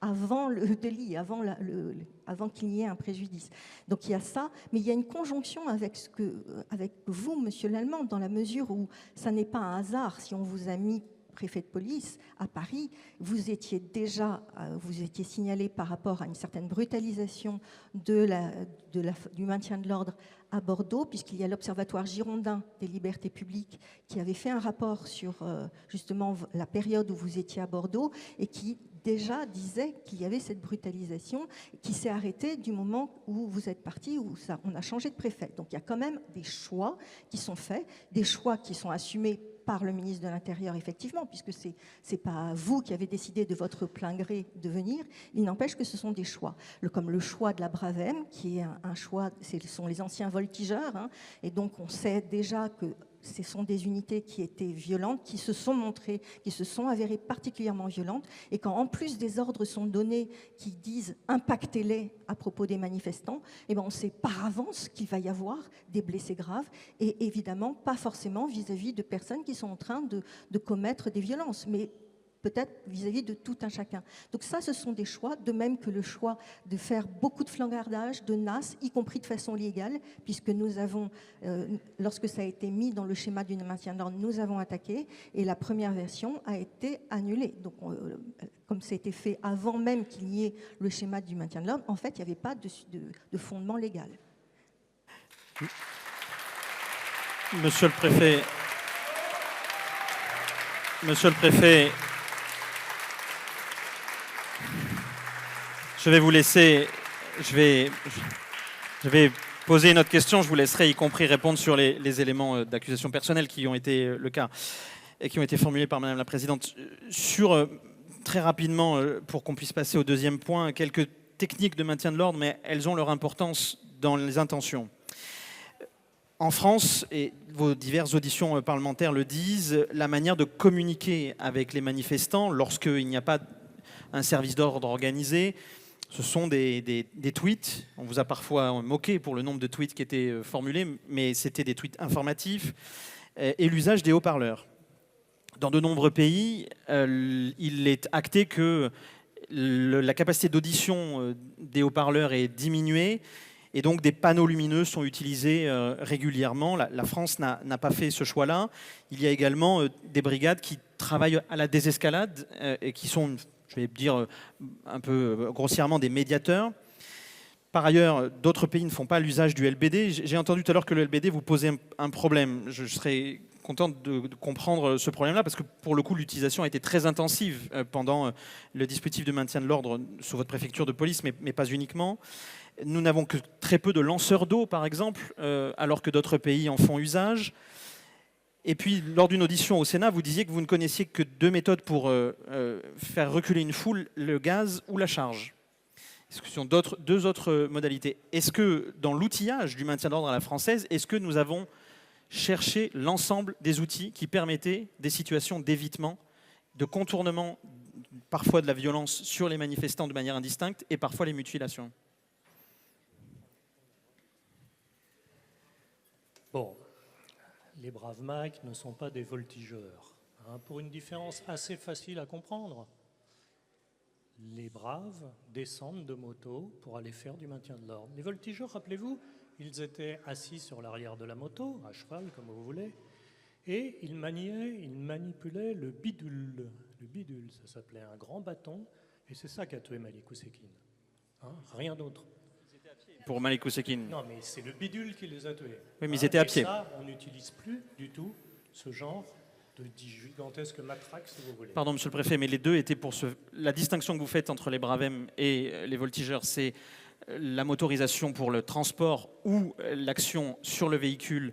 avant le délit, avant qu'il y ait un préjudice. Donc il y a ça, mais il y a une conjonction avec vous, Monsieur Lallement, dans la mesure où ça n'est pas un hasard si on vous a mis préfet de police à Paris, vous étiez signalé par rapport à une certaine brutalisation du maintien de l'ordre à Bordeaux, puisqu'il y a l'Observatoire girondin des libertés publiques qui avait fait un rapport sur justement la période où vous étiez à Bordeaux et qui déjà disait qu'il y avait cette brutalisation qui s'est arrêtée du moment où vous êtes parti, où on a changé de préfet. Donc il y a quand même des choix qui sont faits, des choix qui sont assumés par le ministre de l'Intérieur, effectivement, puisque ce n'est pas vous qui avez décidé de votre plein gré de venir. Il n'empêche que ce sont des choix, comme le choix de la Bravem, qui est un choix, ce sont les anciens voltigeurs, hein, et donc on sait déjà que ce sont des unités qui étaient violentes, qui se sont montrées, qui se sont avérées particulièrement violentes, et quand en plus des ordres sont donnés qui disent « impactez-les » à propos des manifestants, eh bien on sait par avance qu'il va y avoir des blessés graves, et évidemment pas forcément vis-à-vis de personnes qui sont en train de commettre des violences, mais peut-être vis-à-vis de tout un chacun. Donc ça, ce sont des choix, de même que le choix de faire beaucoup de flangardage, de NAS, y compris de façon légale, puisque nous avons, lorsque ça a été mis dans le schéma du maintien de l'ordre, nous avons attaqué, et la première version a été annulée. Donc, comme ça a été fait avant même qu'il y ait le schéma du maintien de l'ordre, en fait, il n'y avait pas de fondement légal. Monsieur le préfet, je vais vous laisser, je vais poser une autre question, je vous laisserai y compris répondre sur les éléments d'accusation personnelle qui ont été le cas et qui ont été formulés par Madame la Présidente. Très rapidement, pour qu'on puisse passer au deuxième point, quelques techniques de maintien de l'ordre, mais elles ont leur importance dans les intentions. En France, et vos diverses auditions parlementaires le disent, la manière de communiquer avec les manifestants lorsqu'il n'y a pas un service d'ordre organisé, ce sont des tweets. On vous a parfois moqué pour le nombre de tweets qui étaient formulés, mais c'était des tweets informatifs et l'usage des haut-parleurs. Dans de nombreux pays, il est acté que la capacité d'audition des haut-parleurs est diminuée et donc des panneaux lumineux sont utilisés régulièrement. La France n'a pas fait ce choix-là. Il y a également des brigades qui travaillent à la désescalade et qui sont, je vais dire un peu grossièrement, des médiateurs. Par ailleurs, d'autres pays ne font pas l'usage du LBD. J'ai entendu tout à l'heure que le LBD vous posait un problème. Je serais content de comprendre ce problème-là parce que pour le coup, l'utilisation a été très intensive pendant le dispositif de maintien de l'ordre sous votre préfecture de police, mais pas uniquement. Nous n'avons que très peu de lanceurs d'eau, par exemple, alors que d'autres pays en font usage. Et puis, lors d'une audition au Sénat, vous disiez que vous ne connaissiez que deux méthodes pour faire reculer une foule, le gaz ou la charge. Ce sont deux autres modalités. Est-ce que, dans l'outillage du maintien d'ordre à la française, est-ce que nous avons cherché l'ensemble des outils qui permettaient des situations d'évitement, de contournement, parfois de la violence sur les manifestants de manière indistincte et parfois les mutilations? Bon, les braves mecs ne sont pas des voltigeurs, hein, pour une différence assez facile à comprendre. Les braves descendent de moto pour aller faire du maintien de l'ordre. Les voltigeurs, rappelez-vous, ils étaient assis sur l'arrière de la moto, à cheval, comme vous voulez, et ils manipulaient le bidule. Le bidule, ça s'appelait un grand bâton, et c'est ça qui a tué Malik Oussekine. Hein, rien d'autre. Pour Malik Oussekine. Non, mais c'est le bidule qui les a tués. Oui, mais ils étaient à pied. Et ça, on n'utilise plus du tout ce genre de gigantesque matraque, si vous voulez. Pardon, monsieur le préfet, mais les deux étaient pour la distinction que vous faites entre les bravem et les voltigeurs, c'est la motorisation pour le transport ou l'action sur le véhicule.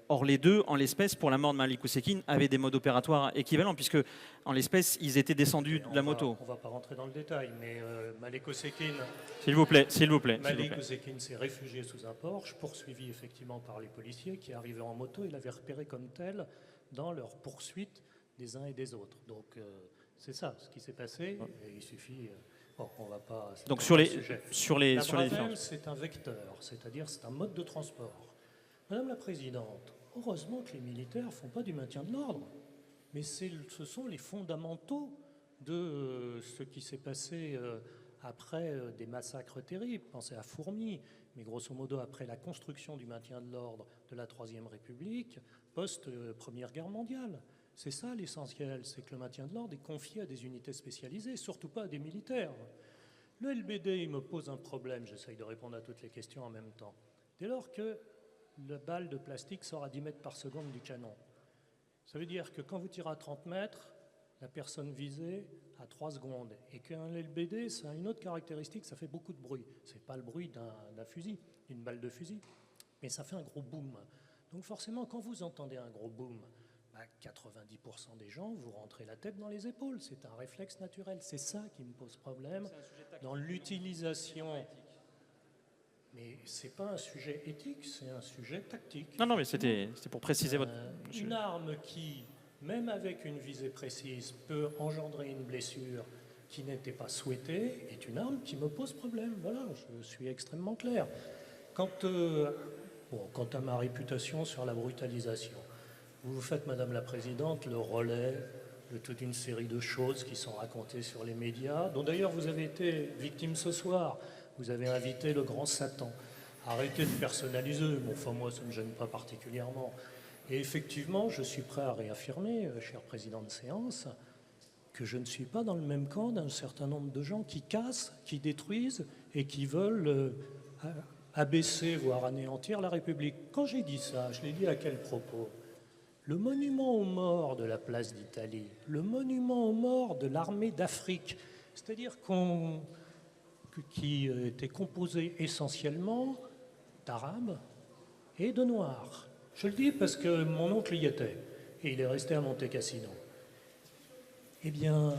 Or, les deux, en l'espèce, pour la mort de Malik Oussekine, avaient des modes opératoires équivalents, puisque, en l'espèce, ils étaient descendus de la moto. On ne va pas rentrer dans le détail, mais Malik Oussekine... S'il vous plaît, s'il vous plaît. Malik Oussekine s'est réfugié sous un Porsche, poursuivi effectivement par les policiers qui arrivaient en moto. Il avait repéré comme tel dans leur poursuite des uns et des autres. Donc, c'est ça ce qui s'est passé. Et il suffit... Bon, on va pas... Donc, sur les différences. C'est un vecteur, c'est-à-dire c'est un mode de transport. Madame la Présidente, heureusement que les militaires ne font pas du maintien de l'ordre, mais ce sont les fondamentaux de ce qui s'est passé après des massacres terribles. Pensez à Fourmi, mais grosso modo après la construction du maintien de l'ordre de la Troisième République, post-Première Guerre mondiale. C'est ça l'essentiel, c'est que le maintien de l'ordre est confié à des unités spécialisées, surtout pas à des militaires. Le LBD, il me pose un problème, j'essaye de répondre à toutes les questions en même temps. Dès lors que la balle de plastique sort à 10 mètres par seconde du canon, ça veut dire que quand vous tirez à 30 mètres, la personne visée a 3 secondes. Et qu'un LBD, ça a une autre caractéristique, ça fait beaucoup de bruit. Ce n'est pas le bruit d'un fusil, d'une balle de fusil, mais ça fait un gros boom. Donc forcément, quand vous entendez un gros boom, 90% des gens, vous rentrez la tête dans les épaules. C'est un réflexe naturel. C'est ça qui me pose problème dans l'utilisation. Mais ce n'est pas un sujet éthique, c'est un sujet tactique. Non, mais c'était pour préciser votre... Une arme qui, même avec une visée précise, peut engendrer une blessure qui n'était pas souhaitée, est une arme qui me pose problème. Voilà, je suis extrêmement clair. Quant à ma réputation sur la brutalisation, vous faites, Madame la Présidente, le relais de toute une série de choses qui sont racontées sur les médias, dont d'ailleurs vous avez été victime ce soir. Vous avez invité le grand Satan. Arrêtez de personnaliser. Bon, enfin, moi, ça ne me gêne pas particulièrement. Et effectivement, je suis prêt à réaffirmer, cher président de séance, que je ne suis pas dans le même camp d'un certain nombre de gens qui cassent, qui détruisent et qui veulent abaisser, voire anéantir la République. Quand j'ai dit ça, je l'ai dit à quel propos ? Le monument aux morts de la place d'Italie, le monument aux morts de l'armée d'Afrique, c'est-à-dire qui était composé essentiellement d'Arabes et de Noirs. Je le dis parce que mon oncle y était, et il est resté à Monte Cassino. Eh bien,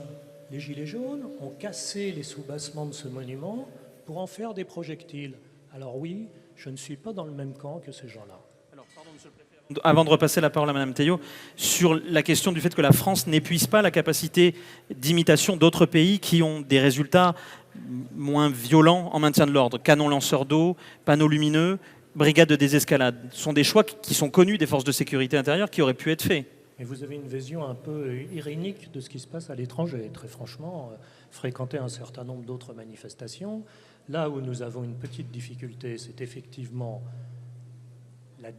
les Gilets jaunes ont cassé les soubassements de ce monument pour en faire des projectiles. Alors oui, je ne suis pas dans le même camp que ces gens-là. Alors, pardon, monsieur le préfet. Avant de repasser la parole à Madame Théot, sur la question du fait que la France n'épuise pas la capacité d'imitation d'autres pays qui ont des résultats moins violents en maintien de l'ordre. Canon lanceur d'eau, panneaux lumineux, brigade de désescalade. Ce sont des choix qui sont connus des forces de sécurité intérieure qui auraient pu être faits. Et vous avez une vision un peu irénique de ce qui se passe à l'étranger. Très franchement, fréquenter un certain nombre d'autres manifestations, là où nous avons une petite difficulté, c'est effectivement la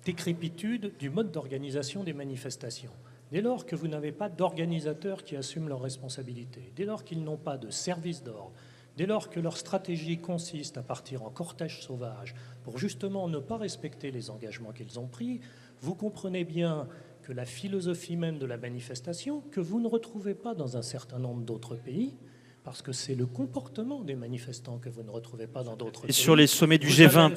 décrépitude du mode d'organisation des manifestations. Dès lors que vous n'avez pas d'organisateurs qui assument leurs responsabilités, dès lors qu'ils n'ont pas de service d'ordre, dès lors que leur stratégie consiste à partir en cortège sauvage pour justement ne pas respecter les engagements qu'ils ont pris, vous comprenez bien que la philosophie même de la manifestation, que vous ne retrouvez pas dans un certain nombre d'autres pays, parce que c'est le comportement des manifestants que vous ne retrouvez pas dans d'autres pays. Et sur les sommets du G20,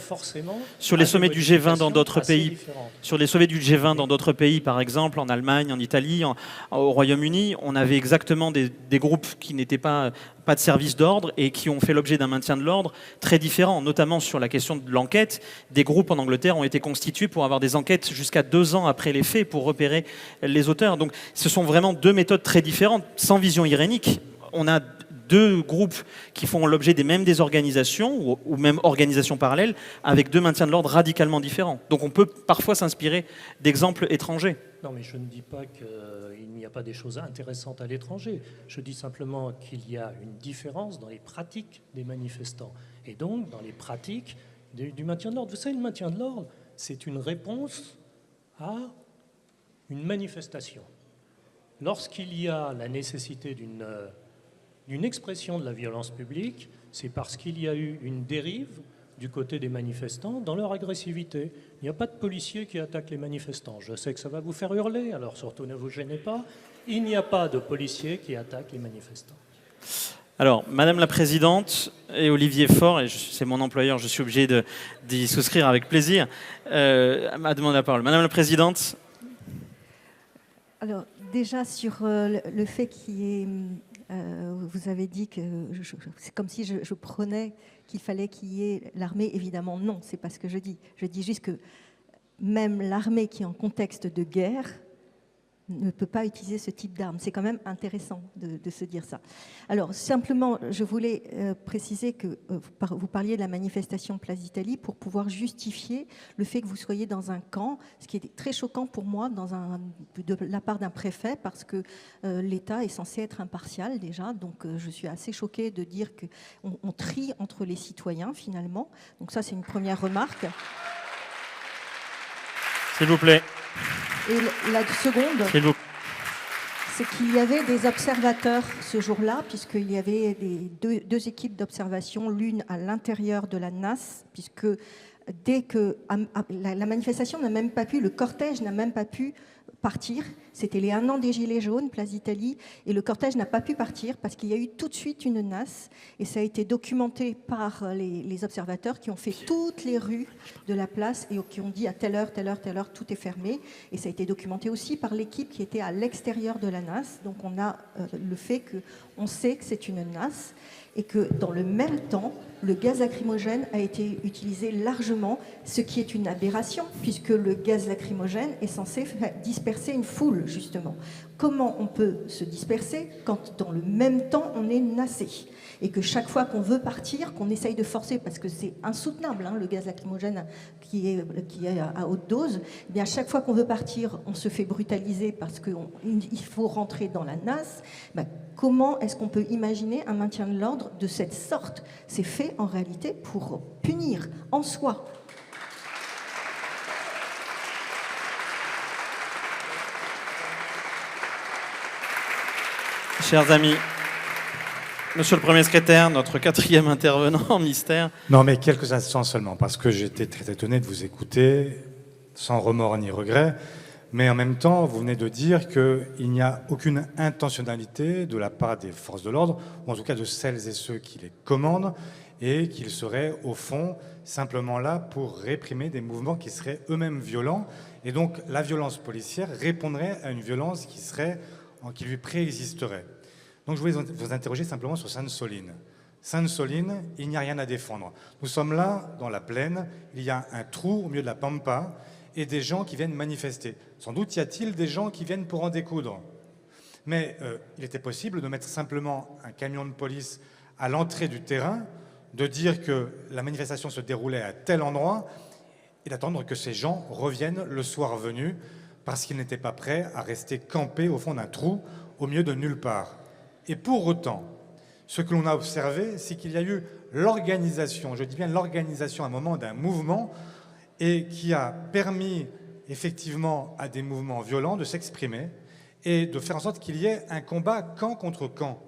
sur les sommets du G20 dans d'autres pays, sur les sommets du G20 dans d'autres pays, par exemple en Allemagne, en Italie, au Royaume-Uni, on avait exactement des groupes qui n'étaient pas de service d'ordre et qui ont fait l'objet d'un maintien de l'ordre très différent, notamment sur la question de l'enquête. Des groupes en Angleterre ont été constitués pour avoir des enquêtes jusqu'à 2 ans après les faits pour repérer les auteurs. Donc ce sont vraiment 2 méthodes très différentes, sans vision irénique. On a 2 groupes qui font l'objet des mêmes désorganisations ou même organisations parallèles avec 2 maintiens de l'ordre radicalement différents. Donc on peut parfois s'inspirer d'exemples étrangers. Non, mais je ne dis pas qu'il n'y a pas des choses intéressantes à l'étranger. Je dis simplement qu'il y a une différence dans les pratiques des manifestants et donc dans les pratiques du maintien de l'ordre. Vous savez, le maintien de l'ordre, c'est une réponse à une manifestation. Lorsqu'il y a la nécessité d'une expression de la violence publique, c'est parce qu'il y a eu une dérive du côté des manifestants dans leur agressivité. Il n'y a pas de policiers qui attaquent les manifestants. Je sais que ça va vous faire hurler, alors surtout ne vous gênez pas. Il n'y a pas de policiers qui attaquent les manifestants. Alors, Madame la Présidente et Olivier Faure, et c'est mon employeur, je suis obligé d'y souscrire avec plaisir, m'a demandé la parole. Madame la Présidente. Alors, déjà sur le fait qu'il y ait... vous avez dit que c'est comme si je prenais qu'il fallait qu'il y ait l'armée. Évidemment, non, c'est pas ce que je dis. Je dis juste que même l'armée qui est en contexte de guerre ne peut pas utiliser ce type d'arme. C'est quand même intéressant de se dire ça. Alors, simplement, je voulais préciser que vous parliez de la manifestation Place d'Italie pour pouvoir justifier le fait que vous soyez dans un camp, ce qui est très choquant pour moi de la part d'un préfet, parce que l'État est censé être impartial déjà. Donc, je suis assez choquée de dire qu'on trie entre les citoyens, finalement. Donc ça, c'est une première remarque. S'il vous plaît. Et la seconde, c'est qu'il y avait des observateurs ce jour-là, puisqu'il y avait deux équipes d'observation, l'une à l'intérieur de la NAS, puisque dès que la manifestation n'a même pas pu, le cortège n'a même pas pu partir. C'était les 1 an des Gilets jaunes, place d'Italie, et le cortège n'a pas pu partir parce qu'il y a eu tout de suite une NAS, et ça a été documenté par les observateurs qui ont fait toutes les rues de la place et qui ont dit à telle heure, tout est fermé. Et ça a été documenté aussi par l'équipe qui était à l'extérieur de la NAS. Donc on a le fait qu'on sait que c'est une NAS et que dans le même temps, le gaz lacrymogène a été utilisé largement, ce qui est une aberration, puisque le gaz lacrymogène est censé disperser une foule, justement. Comment on peut se disperser quand dans le même temps on est nassé ? Et que chaque fois qu'on veut partir, qu'on essaye de forcer, parce que c'est insoutenable, hein, le gaz lacrymogène qui est à haute dose, eh bien, chaque fois qu'on veut partir, on se fait brutaliser parce qu'il faut rentrer dans la NAS. Ben, comment est-ce qu'on peut imaginer un maintien de l'ordre de cette sorte ? C'est fait en réalité pour punir en soi. Chers amis, Monsieur le Premier Secrétaire, notre 4e intervenant en mystère. Non, mais quelques instants seulement, parce que j'étais très étonné de vous écouter, sans remords ni regret, mais en même temps, vous venez de dire qu'il n'y a aucune intentionnalité de la part des forces de l'ordre, ou en tout cas de celles et ceux qui les commandent, et qu'ils seraient, au fond, simplement là pour réprimer des mouvements qui seraient eux-mêmes violents, et donc la violence policière répondrait à une violence qui lui préexisterait. Donc je voulais vous interroger simplement sur Sainte-Soline. Sainte-Soline, il n'y a rien à défendre. Nous sommes là, dans la plaine, il y a un trou au milieu de la pampa et des gens qui viennent manifester. Sans doute y a-t-il des gens qui viennent pour en découdre. Mais il était possible de mettre simplement un camion de police à l'entrée du terrain, de dire que la manifestation se déroulait à tel endroit et d'attendre que ces gens reviennent le soir venu parce qu'ils n'étaient pas prêts à rester campés au fond d'un trou au milieu de nulle part. Et pour autant, ce que l'on a observé, c'est qu'il y a eu l'organisation, je dis bien l'organisation à un moment d'un mouvement et qui a permis effectivement à des mouvements violents de s'exprimer et de faire en sorte qu'il y ait un combat camp contre camp.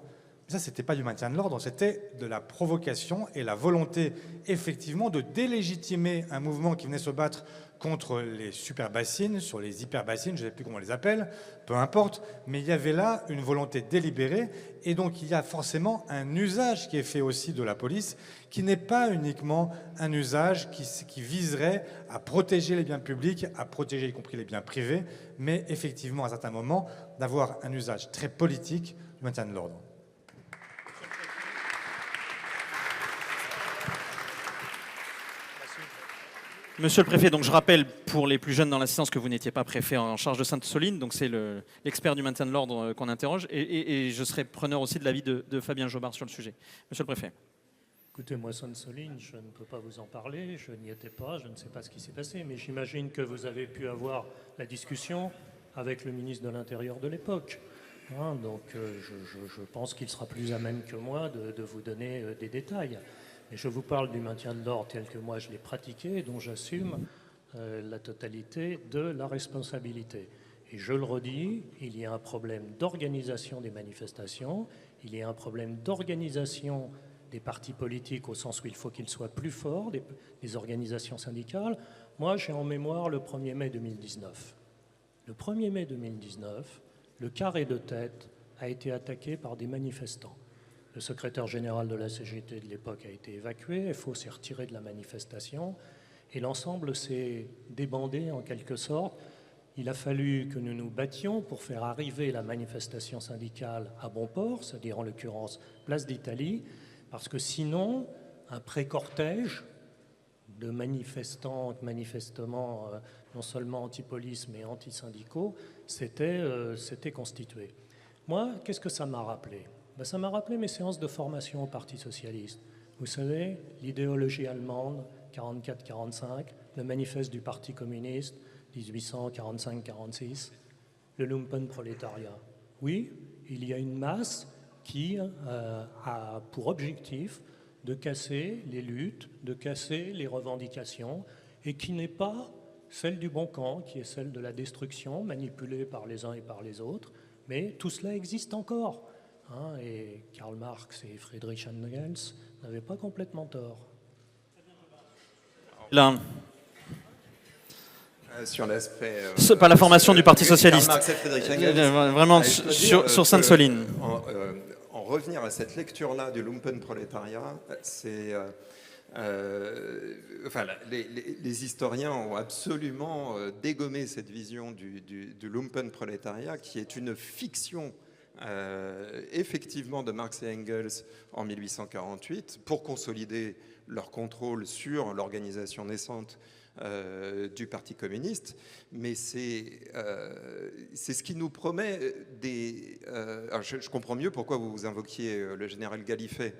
Mais ça, ce n'était pas du maintien de l'ordre, c'était de la provocation et la volonté effectivement de délégitimer un mouvement qui venait se battre contre les superbassines, sur les hyperbassines, je ne sais plus comment on les appelle, peu importe, mais il y avait là une volonté délibérée, et donc il y a forcément un usage qui est fait aussi de la police, qui n'est pas uniquement un usage qui viserait à protéger les biens publics, à protéger y compris les biens privés, mais effectivement à certains moments d'avoir un usage très politique du maintien de l'ordre. Monsieur le préfet, donc je rappelle pour les plus jeunes dans l'assistance que vous n'étiez pas préfet en charge de Sainte-Soline, donc c'est l'expert du maintien de l'ordre qu'on interroge, et je serai preneur aussi de l'avis de Fabien Jobard sur le sujet. Monsieur le préfet. Écoutez, moi, Sainte-Soline, je ne peux pas vous en parler, je n'y étais pas, je ne sais pas ce qui s'est passé, mais j'imagine que vous avez pu avoir la discussion avec le ministre de l'Intérieur de l'époque. Hein, donc je pense qu'il sera plus à même que moi de vous donner des détails. Et je vous parle du maintien de l'ordre tel que moi je l'ai pratiqué et dont j'assume la totalité de la responsabilité. Et je le redis, il y a un problème d'organisation des manifestations, il y a un problème d'organisation des partis politiques au sens où il faut qu'ils soient plus forts, des organisations syndicales. Moi, j'ai en mémoire le 1er mai 2019. Le 1er mai 2019, le carré de tête a été attaqué par des manifestants. Le secrétaire général de la CGT de l'époque a été évacué, FO s'est retiré de la manifestation et l'ensemble s'est débandé en quelque sorte. Il a fallu que nous nous battions pour faire arriver la manifestation syndicale à bon port, c'est-à-dire en l'occurrence place d'Italie, parce que sinon, un pré-cortège de manifestants, manifestement non seulement anti-police mais anti-syndicaux, s'était constitué. Moi, qu'est-ce que ça m'a rappelé ? Ça m'a rappelé mes séances de formation au Parti socialiste. Vous savez, l'idéologie allemande, 44-45, le manifeste du Parti communiste, 1845-46, le lumpenprolétariat. Oui, il y a une masse qui a pour objectif de casser les luttes, de casser les revendications, et qui n'est pas celle du bon camp, qui est celle de la destruction, manipulée par les uns et par les autres, Mais tout cela existe encore. Hein, et Karl Marx et Friedrich Engels n'avaient pas complètement tort. Là, sur l'aspect... c'est pas la formation du Parti socialiste. Karl Marx et Friedrich Engels. Vraiment, Je peux dire sur que, Sainte-Soline. En revenir à cette lecture-là du lumpenprolétariat, c'est... enfin, les historiens ont absolument dégommé cette vision du lumpenprolétariat, qui est une fiction effectivement de Marx et Engels en 1848 pour consolider leur contrôle sur l'organisation naissante du Parti communiste, mais c'est ce qui nous promet des... alors je comprends mieux pourquoi vous invoquiez le général Gallifet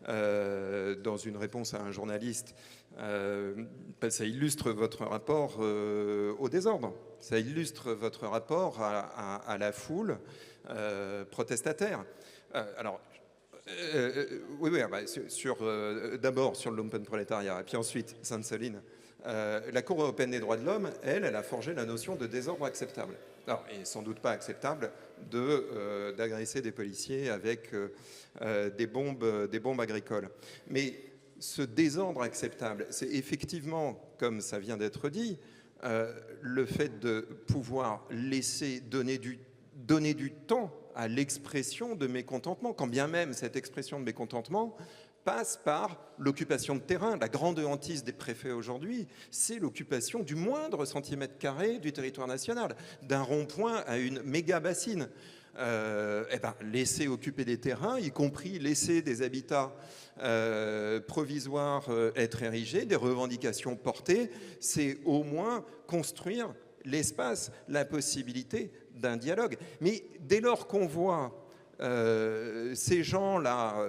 dans une réponse à un journaliste. Ça illustre votre rapport au désordre, ça illustre votre rapport à la foule protestataire. Alors, oui, bah, d'abord sur le lumpenprolétariat, et puis ensuite Sainte-Soline. La Cour européenne des droits de l'homme, elle a forgé la notion de désordre acceptable. Alors, il n'est sans doute pas acceptable d'agresser des policiers avec des bombes agricoles. Mais ce désordre acceptable, c'est effectivement, comme ça vient d'être dit, le fait de pouvoir laisser donner du temps à l'expression de mécontentement, quand bien même cette expression de mécontentement passe par l'occupation de terrain. La grande hantise des préfets aujourd'hui, c'est l'occupation du moindre centimètre carré du territoire national, d'un rond-point à une méga bassine. Laisser occuper des terrains, y compris laisser des habitats provisoires être érigés, des revendications portées, c'est au moins construire l'espace, la possibilité d'un dialogue. Mais dès lors qu'on voit ces gens-là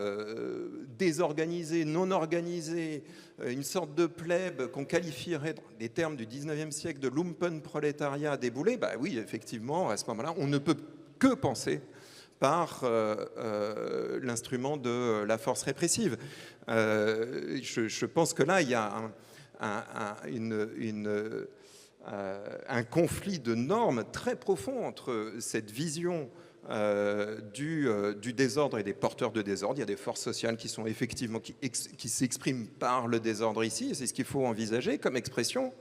désorganisés, non organisés, une sorte de plèbe qu'on qualifierait dans les termes du 19e siècle de lumpenprolétariat déboulé, bah oui, effectivement, à ce moment-là, on ne peut que penser par l'instrument de la force répressive. Je pense que là, il y a un conflit de normes très profond entre cette vision du désordre et des porteurs de désordre. Il y a des forces sociales qui sont effectivement qui s'expriment par le désordre ici, et c'est ce qu'il faut envisager comme expression.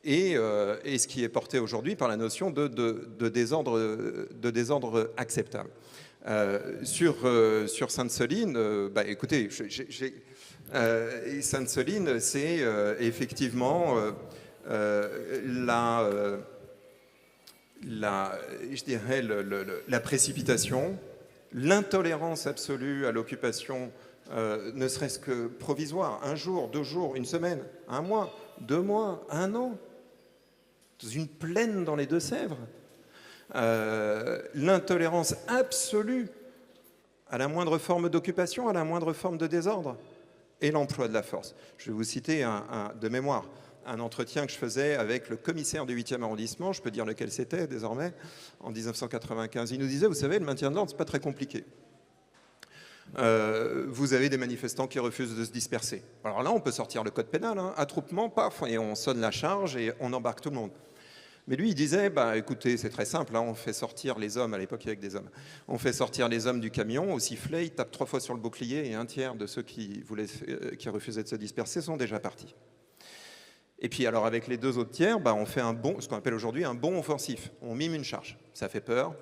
Et ce qui est porté aujourd'hui par la notion de désordre acceptable. Sur Sainte-Soline, écoutez, Sainte-Soline, c'est effectivement la précipitation, l'intolérance absolue à l'occupation, ne serait-ce que provisoire, un jour, 2 jours, une semaine, 1 mois, 2 mois, 1 an, dans une plaine dans les Deux-Sèvres, l'intolérance absolue à la moindre forme d'occupation, à la moindre forme de désordre, et l'emploi de la force. Je vais vous citer de mémoire un entretien que je faisais avec le commissaire du 8e arrondissement, je peux dire lequel c'était désormais, en 1995. Il nous disait, vous savez, le maintien de l'ordre, c'est pas très compliqué. Vous avez des manifestants qui refusent de se disperser. Alors là, on peut sortir le code pénal, hein, attroupement, paf, et on sonne la charge et on embarque tout le monde. Mais lui, il disait, écoutez, c'est très simple, hein, on fait sortir les hommes, à l'époque avec des hommes, on fait sortir les hommes du camion, au sifflet, ils tapent 3 fois sur le bouclier et 1/3 de ceux qui refusaient de se disperser sont déjà partis. Et puis alors avec les 2 autres tiers, on fait ce qu'on appelle aujourd'hui un bond offensif. On mime une charge, ça fait peur,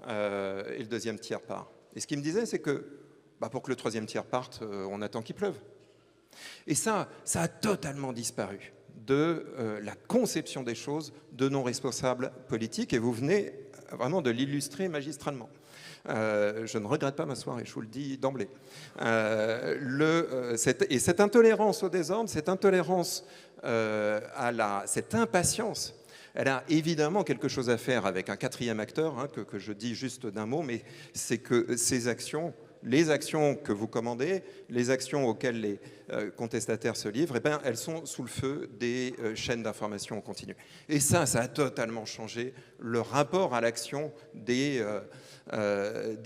et le 2e tiers part. Et ce qu'il me disait, c'est que pour que le 3e tiers parte, on attend qu'il pleuve. Et ça a totalement disparu de la conception des choses de nos responsables politiques, et vous venez vraiment de l'illustrer magistralement. Je ne regrette pas m'asseoir, et je vous le dis d'emblée. Et cette intolérance au désordre, cette intolérance cette impatience, elle a évidemment quelque chose à faire avec un 4e acteur, hein, que je dis juste d'un mot, mais c'est que ces actions, les actions que vous commandez, les actions auxquelles les contestataires se livrent, elles sont sous le feu des chaînes d'information en continu. Et ça a totalement changé le rapport à l'action des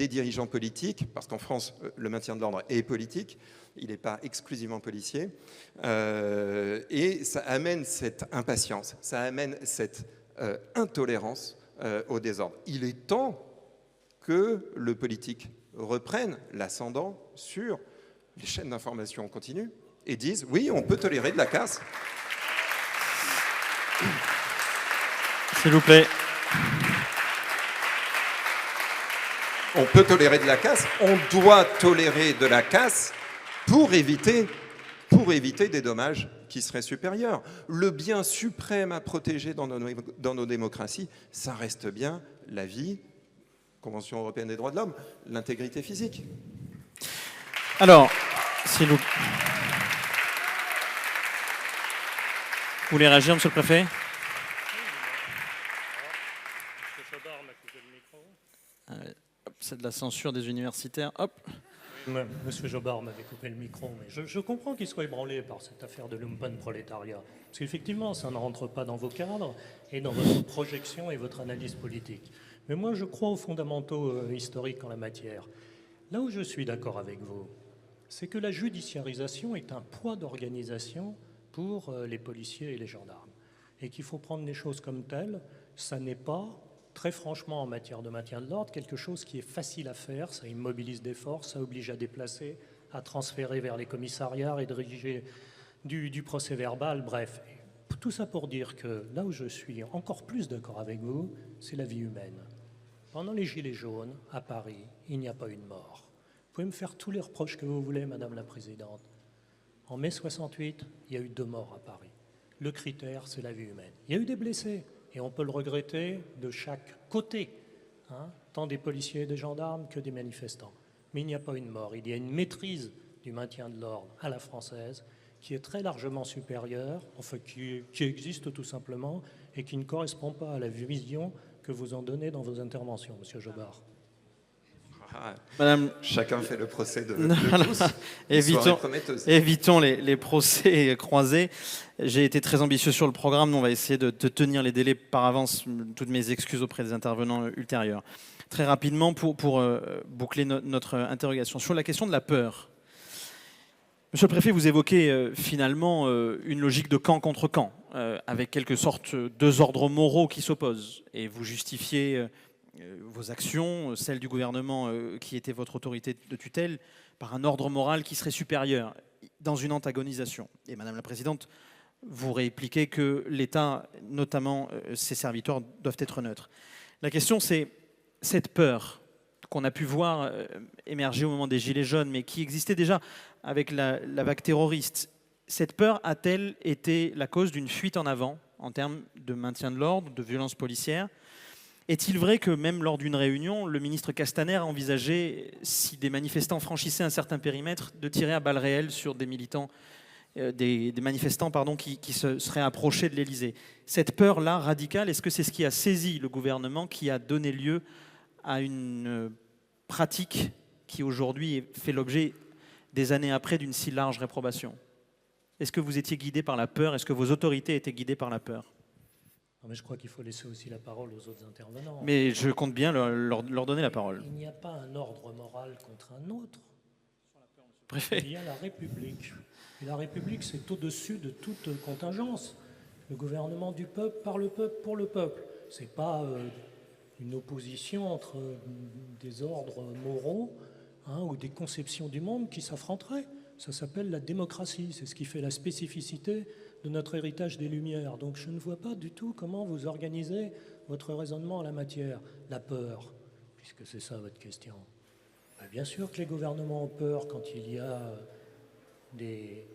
dirigeants politiques, parce qu'en France, le maintien de l'ordre est politique, il n'est pas exclusivement policier, et ça amène cette impatience, ça amène cette intolérance au désordre. Il est temps que le politique reprenne l'ascendant sur les chaînes d'information en continu et dise oui, on peut tolérer de la casse. S'il vous plaît. On peut tolérer de la casse, on doit tolérer de la casse pour éviter des dommages qui seraient supérieurs. Le bien suprême à protéger dans nos démocraties, ça reste bien la vie, Convention européenne des droits de l'homme, l'intégrité physique. Alors, s'il vous... Vous voulez réagir, monsieur le préfet ? C'est de la censure des universitaires. Hop. Monsieur Jobard m'avait coupé le micro, mais je comprends qu'il soit ébranlé par cette affaire de lumpenprolétariat. Parce qu'effectivement, ça ne rentre pas dans vos cadres et dans votre projection et votre analyse politique. Mais moi, je crois aux fondamentaux historiques en la matière. Là où je suis d'accord avec vous, c'est que la judiciarisation est un poids d'organisation pour les policiers et les gendarmes. Et qu'il faut prendre les choses comme telles. Ça n'est pas, très franchement, en matière de maintien de l'ordre, quelque chose qui est facile à faire. Ça immobilise des forces, ça oblige à déplacer, à transférer vers les commissariats et de rédiger du procès verbal, bref. Tout ça pour dire que là où je suis encore plus d'accord avec vous, c'est la vie humaine. Pendant les Gilets jaunes, à Paris, il n'y a pas eu de mort. Vous pouvez me faire tous les reproches que vous voulez, Madame la Présidente. En mai 68, il y a eu 2 morts à Paris. Le critère, c'est la vie humaine. Il y a eu des blessés, et on peut le regretter de chaque côté, tant des policiers et des gendarmes que des manifestants. Mais il n'y a pas une mort. Il y a une maîtrise du maintien de l'ordre à la française qui est très largement supérieure, enfin qui existe tout simplement, et qui ne correspond pas à la vision que vous en donnez dans vos interventions, Monsieur Jobard. Madame... Chacun fait le procès de tous. Évitons les procès croisés. J'ai été très ambitieux sur le programme. On va essayer de tenir les délais par avance. Toutes mes excuses auprès des intervenants ultérieurs. Très rapidement, pour boucler notre interrogation. Sur la question de la peur. Monsieur le préfet, vous évoquez finalement une logique de camp contre camp, avec quelque sorte 2 ordres moraux qui s'opposent. Et vous justifiez vos actions, celles du gouvernement qui était votre autorité de tutelle, par un ordre moral qui serait supérieur, dans une antagonisation. Et Madame la Présidente, vous répliquez que l'État, notamment ses serviteurs, doivent être neutres. La question, c'est cette peur qu'on a pu voir émerger au moment des Gilets jaunes, mais qui existait déjà avec la vague terroriste. Cette peur a-t-elle été la cause d'une fuite en avant en termes de maintien de l'ordre, de violence policière ? Est-il vrai que même lors d'une réunion, le ministre Castaner a envisagé, si des manifestants franchissaient un certain périmètre, de tirer à balles réelles sur des militants, des manifestants qui se seraient approchés de l'Élysée? Cette peur-là, radicale, est-ce que c'est ce qui a saisi le gouvernement, qui a donné lieu à une pratique qui aujourd'hui fait l'objet, des années après, d'une si large réprobation? Est-ce que vous étiez guidé par la peur? Est-ce que vos autorités étaient guidées par la peur? Non, mais je crois qu'il faut laisser aussi la parole aux autres intervenants. Mais je compte bien leur donner la parole. Il n'y a pas un ordre moral contre un autre. Préfet. Il y a la République. Et la République, c'est au-dessus de toute contingence. Le gouvernement du peuple, par le peuple, pour le peuple. Ce n'est pas une opposition entre des ordres moraux ou des conceptions du monde qui s'affronteraient. Ça s'appelle la démocratie. C'est ce qui fait la spécificité de notre héritage des Lumières. Donc je ne vois pas du tout comment vous organisez votre raisonnement en la matière. La peur, puisque c'est ça votre question. Bien sûr que les gouvernements ont peur quand il y a des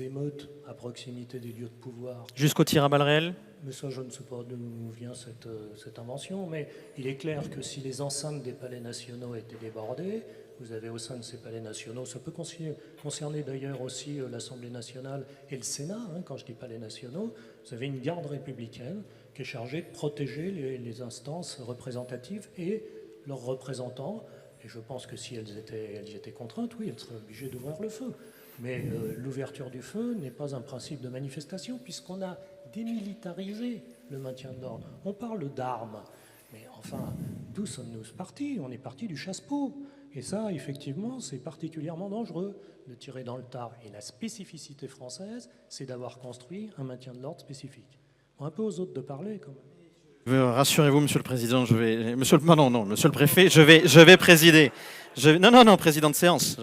émeutes à proximité des lieux de pouvoir. Jusqu'au tir à balles réelles? Mais ça, je ne sais pas d'où vient cette invention, mais il est clair que si les enceintes des palais nationaux étaient débordées, vous avez au sein de ces palais nationaux, ça peut concerner d'ailleurs aussi l'Assemblée nationale et le Sénat, quand je dis palais nationaux, vous avez une garde républicaine qui est chargée de protéger les instances représentatives et leurs représentants. Et je pense que si elles étaient contraintes, oui, elles seraient obligées d'ouvrir le feu. Mais l'ouverture du feu n'est pas un principe de manifestation puisqu'on a démilitarisé le maintien de l'ordre. On parle d'armes, mais enfin, d'où sommes-nous partis? On est parti du chasse-peau. Et ça, effectivement, c'est particulièrement dangereux de tirer dans le tas. Et la spécificité française, c'est d'avoir construit un maintien de l'ordre spécifique. Bon, un peu aux autres de parler, quand même. Rassurez-vous, Monsieur le Président, Monsieur le Préfet, je vais présider. Non, président de séance.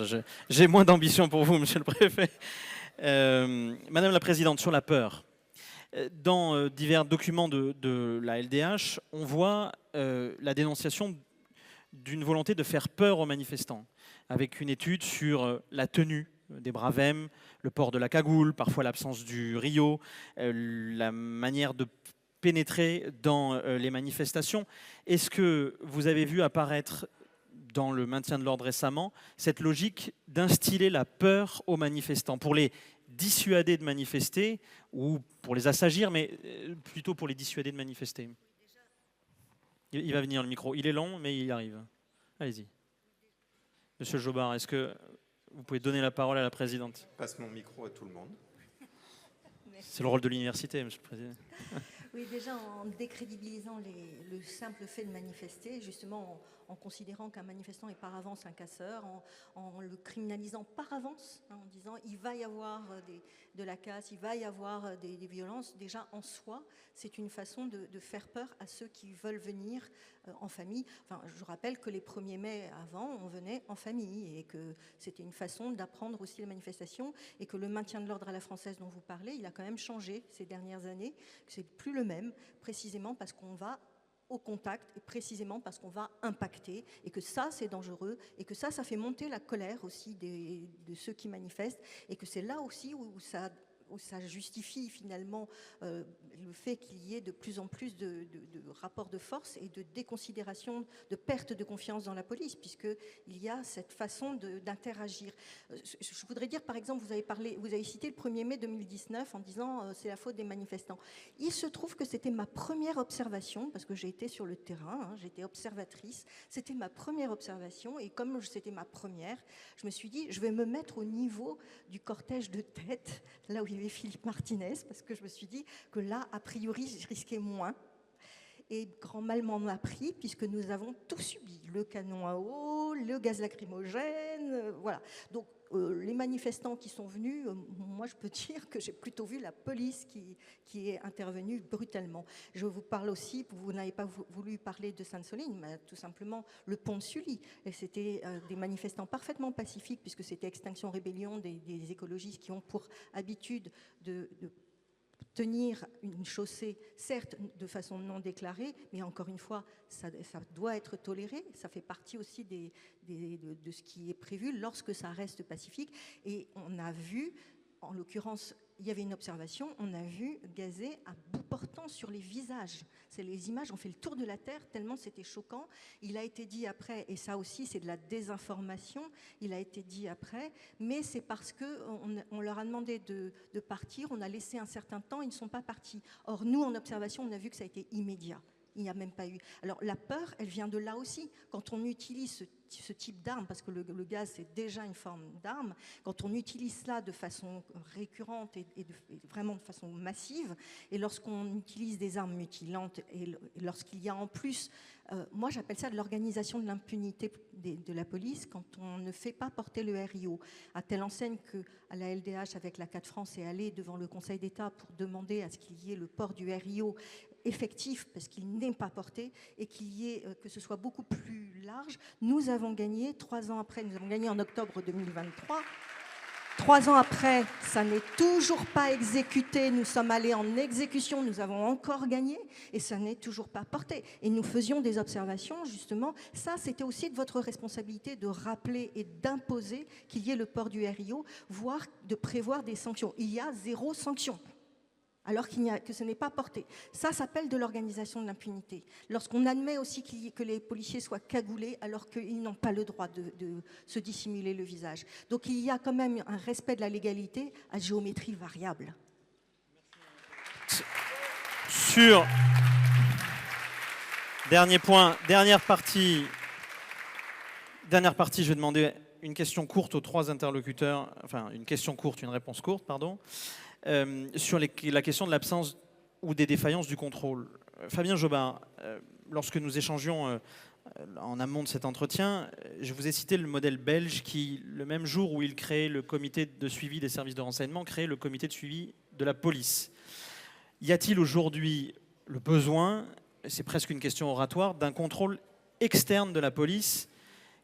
J'ai moins d'ambition pour vous, Monsieur le Préfet. Madame la Présidente, sur la peur. Dans divers documents de la LDH, on voit la dénonciation d'une volonté de faire peur aux manifestants, avec une étude sur la tenue des bravem, le port de la cagoule, parfois l'absence du Rio, la manière de pénétrer dans les manifestations. Est-ce que vous avez vu apparaître dans le maintien de l'ordre récemment cette logique d'instiller la peur aux manifestants pour les dissuader de manifester ou pour les assagir, mais plutôt pour les dissuader de manifester? Il va venir le micro. Il est long, mais il arrive. Allez-y. Monsieur Jobard, est-ce que vous pouvez donner la parole à la présidente? Je passe mon micro à tout le monde. C'est le rôle de l'université, monsieur le président. Oui, déjà en décrédibilisant le simple fait de manifester, justement en considérant qu'un manifestant est par avance un casseur, en le criminalisant par avance, en disant il va y avoir de la casse, il va y avoir des violences, déjà en soi, c'est une façon de faire peur à ceux qui veulent venir en famille. Enfin, je rappelle que les 1er mai avant, on venait en famille et que c'était une façon d'apprendre aussi les manifestations et que le maintien de l'ordre à la française dont vous parlez, il a quand même changé ces dernières années, que c'est plus le même, précisément parce qu'on va au contact et précisément parce qu'on va impacter et que ça c'est dangereux et que ça fait monter la colère aussi de ceux qui manifestent et que c'est là aussi où ça justifie finalement le fait qu'il y ait de plus en plus de rapports de force et de déconsidération, de perte de confiance dans la police, puisqu'il y a cette façon d'interagir. Je voudrais dire, par exemple, vous avez cité le 1er mai 2019 en disant c'est la faute des manifestants. Il se trouve que c'était ma première observation, parce que j'ai été sur le terrain, j'étais observatrice, c'était ma première observation, et comme c'était ma première, je me suis dit, je vais me mettre au niveau du cortège de tête, là où il y avait Philippe Martinez, parce que je me suis dit que là, a priori, je risquais moins. Et grand mal m'en a pris, puisque nous avons tout subi. Le canon à eau, le gaz lacrymogène, voilà. Donc, les manifestants qui sont venus, moi je peux dire que j'ai plutôt vu la police qui est intervenue brutalement. Je vous parle aussi, vous n'avez pas voulu parler de Sainte-Soline, mais tout simplement le pont de Sully. Et c'était des manifestants parfaitement pacifiques, puisque c'était Extinction Rébellion, des écologistes qui ont pour habitude de tenir une chaussée, certes de façon non déclarée, mais encore une fois, ça doit être toléré. Ça fait partie aussi de ce qui est prévu lorsque ça reste pacifique. Et on a vu, en l'occurrence, il y avait une observation, on a vu gazer à bout portant sur les visages. Les images ont fait le tour de la Terre tellement c'était choquant. Il a été dit après, et ça aussi c'est de la désinformation, il a été dit après, mais c'est parce qu'on leur a demandé de partir, on a laissé un certain temps, ils ne sont pas partis. Or nous, en observation, on a vu que ça a été immédiat. Il n'y a même pas eu. Alors la peur, elle vient de là aussi. Quand on utilise ce type d'arme, parce que le gaz c'est déjà une forme d'arme, quand on utilise cela de façon récurrente et vraiment de façon massive, et lorsqu'on utilise des armes mutilantes, et lorsqu'il y a en plus, moi j'appelle ça de l'organisation de l'impunité de la police, quand on ne fait pas porter le RIO, à telle enseigne qu'à la LDH avec la 4 France est allée devant le Conseil d'État pour demander à ce qu'il y ait le port du RIO effectif, parce qu'il n'est pas porté, et que ce soit beaucoup plus large. Nous avons gagné 3 ans après, nous avons gagné en octobre 2023. 3 ans après, ça n'est toujours pas exécuté. Nous sommes allés en exécution, nous avons encore gagné, et ça n'est toujours pas porté. Et nous faisions des observations, justement. Ça, c'était aussi de votre responsabilité de rappeler et d'imposer qu'il y ait le port du RIO, voire de prévoir des sanctions. Il y a 0 sanction, alors que ce n'est pas porté. Ça s'appelle de l'organisation de l'impunité. Lorsqu'on admet aussi que les policiers soient cagoulés alors qu'ils n'ont pas le droit de se dissimuler le visage. Donc il y a quand même un respect de la légalité à géométrie variable. Sur dernier point, dernière partie, je vais demander une question courte aux 3 interlocuteurs, enfin une question courte, une réponse courte, pardon. Sur la question de l'absence ou des défaillances du contrôle. Fabien Jobard, lorsque nous échangions en amont de cet entretien, je vous ai cité le modèle belge qui, le même jour où il créait le comité de suivi des services de renseignement, créait le comité de suivi de la police. Y a-t-il aujourd'hui le besoin c'est presque une question oratoire, d'un contrôle externe de la police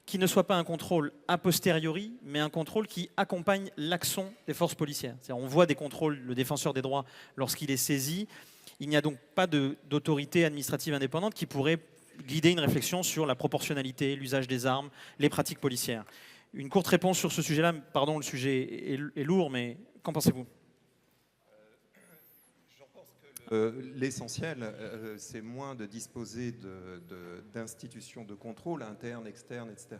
qui ne soit pas un contrôle a posteriori, mais un contrôle qui accompagne l'action des forces policières. C'est-à-dire, on voit des contrôles, le défenseur des droits, lorsqu'il est saisi. Il n'y a donc pas d'autorité administrative indépendante qui pourrait guider une réflexion sur la proportionnalité, l'usage des armes, les pratiques policières. Une courte réponse sur ce sujet-là. Pardon, le sujet est lourd, mais qu'en pensez-vous ? L'essentiel, c'est moins de disposer d'institutions de contrôle internes, externes, etc.,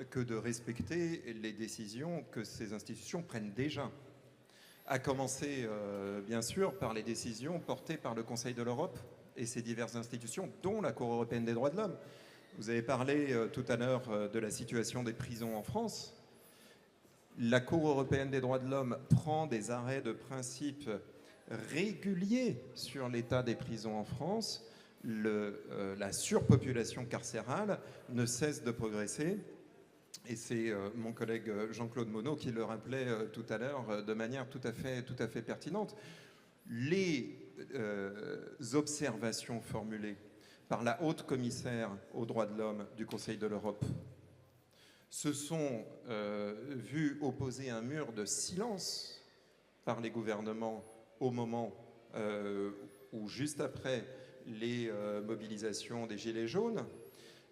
que de respecter les décisions que ces institutions prennent déjà. À commencer, bien sûr, par les décisions portées par le Conseil de l'Europe et ses diverses institutions, dont la Cour européenne des droits de l'homme. Vous avez parlé tout à l'heure de la situation des prisons en France. La Cour européenne des droits de l'homme prend des arrêts de principe régulier sur l'état des prisons en France. La surpopulation carcérale ne cesse de progresser. Et c'est mon collègue Jean-Claude Monod qui le rappelait tout à l'heure de manière tout à fait pertinente. Les observations formulées par la haute commissaire aux droits de l'homme du Conseil de l'Europe se sont vues opposer un mur de silence par les gouvernements au moment où, juste après les mobilisations des Gilets jaunes,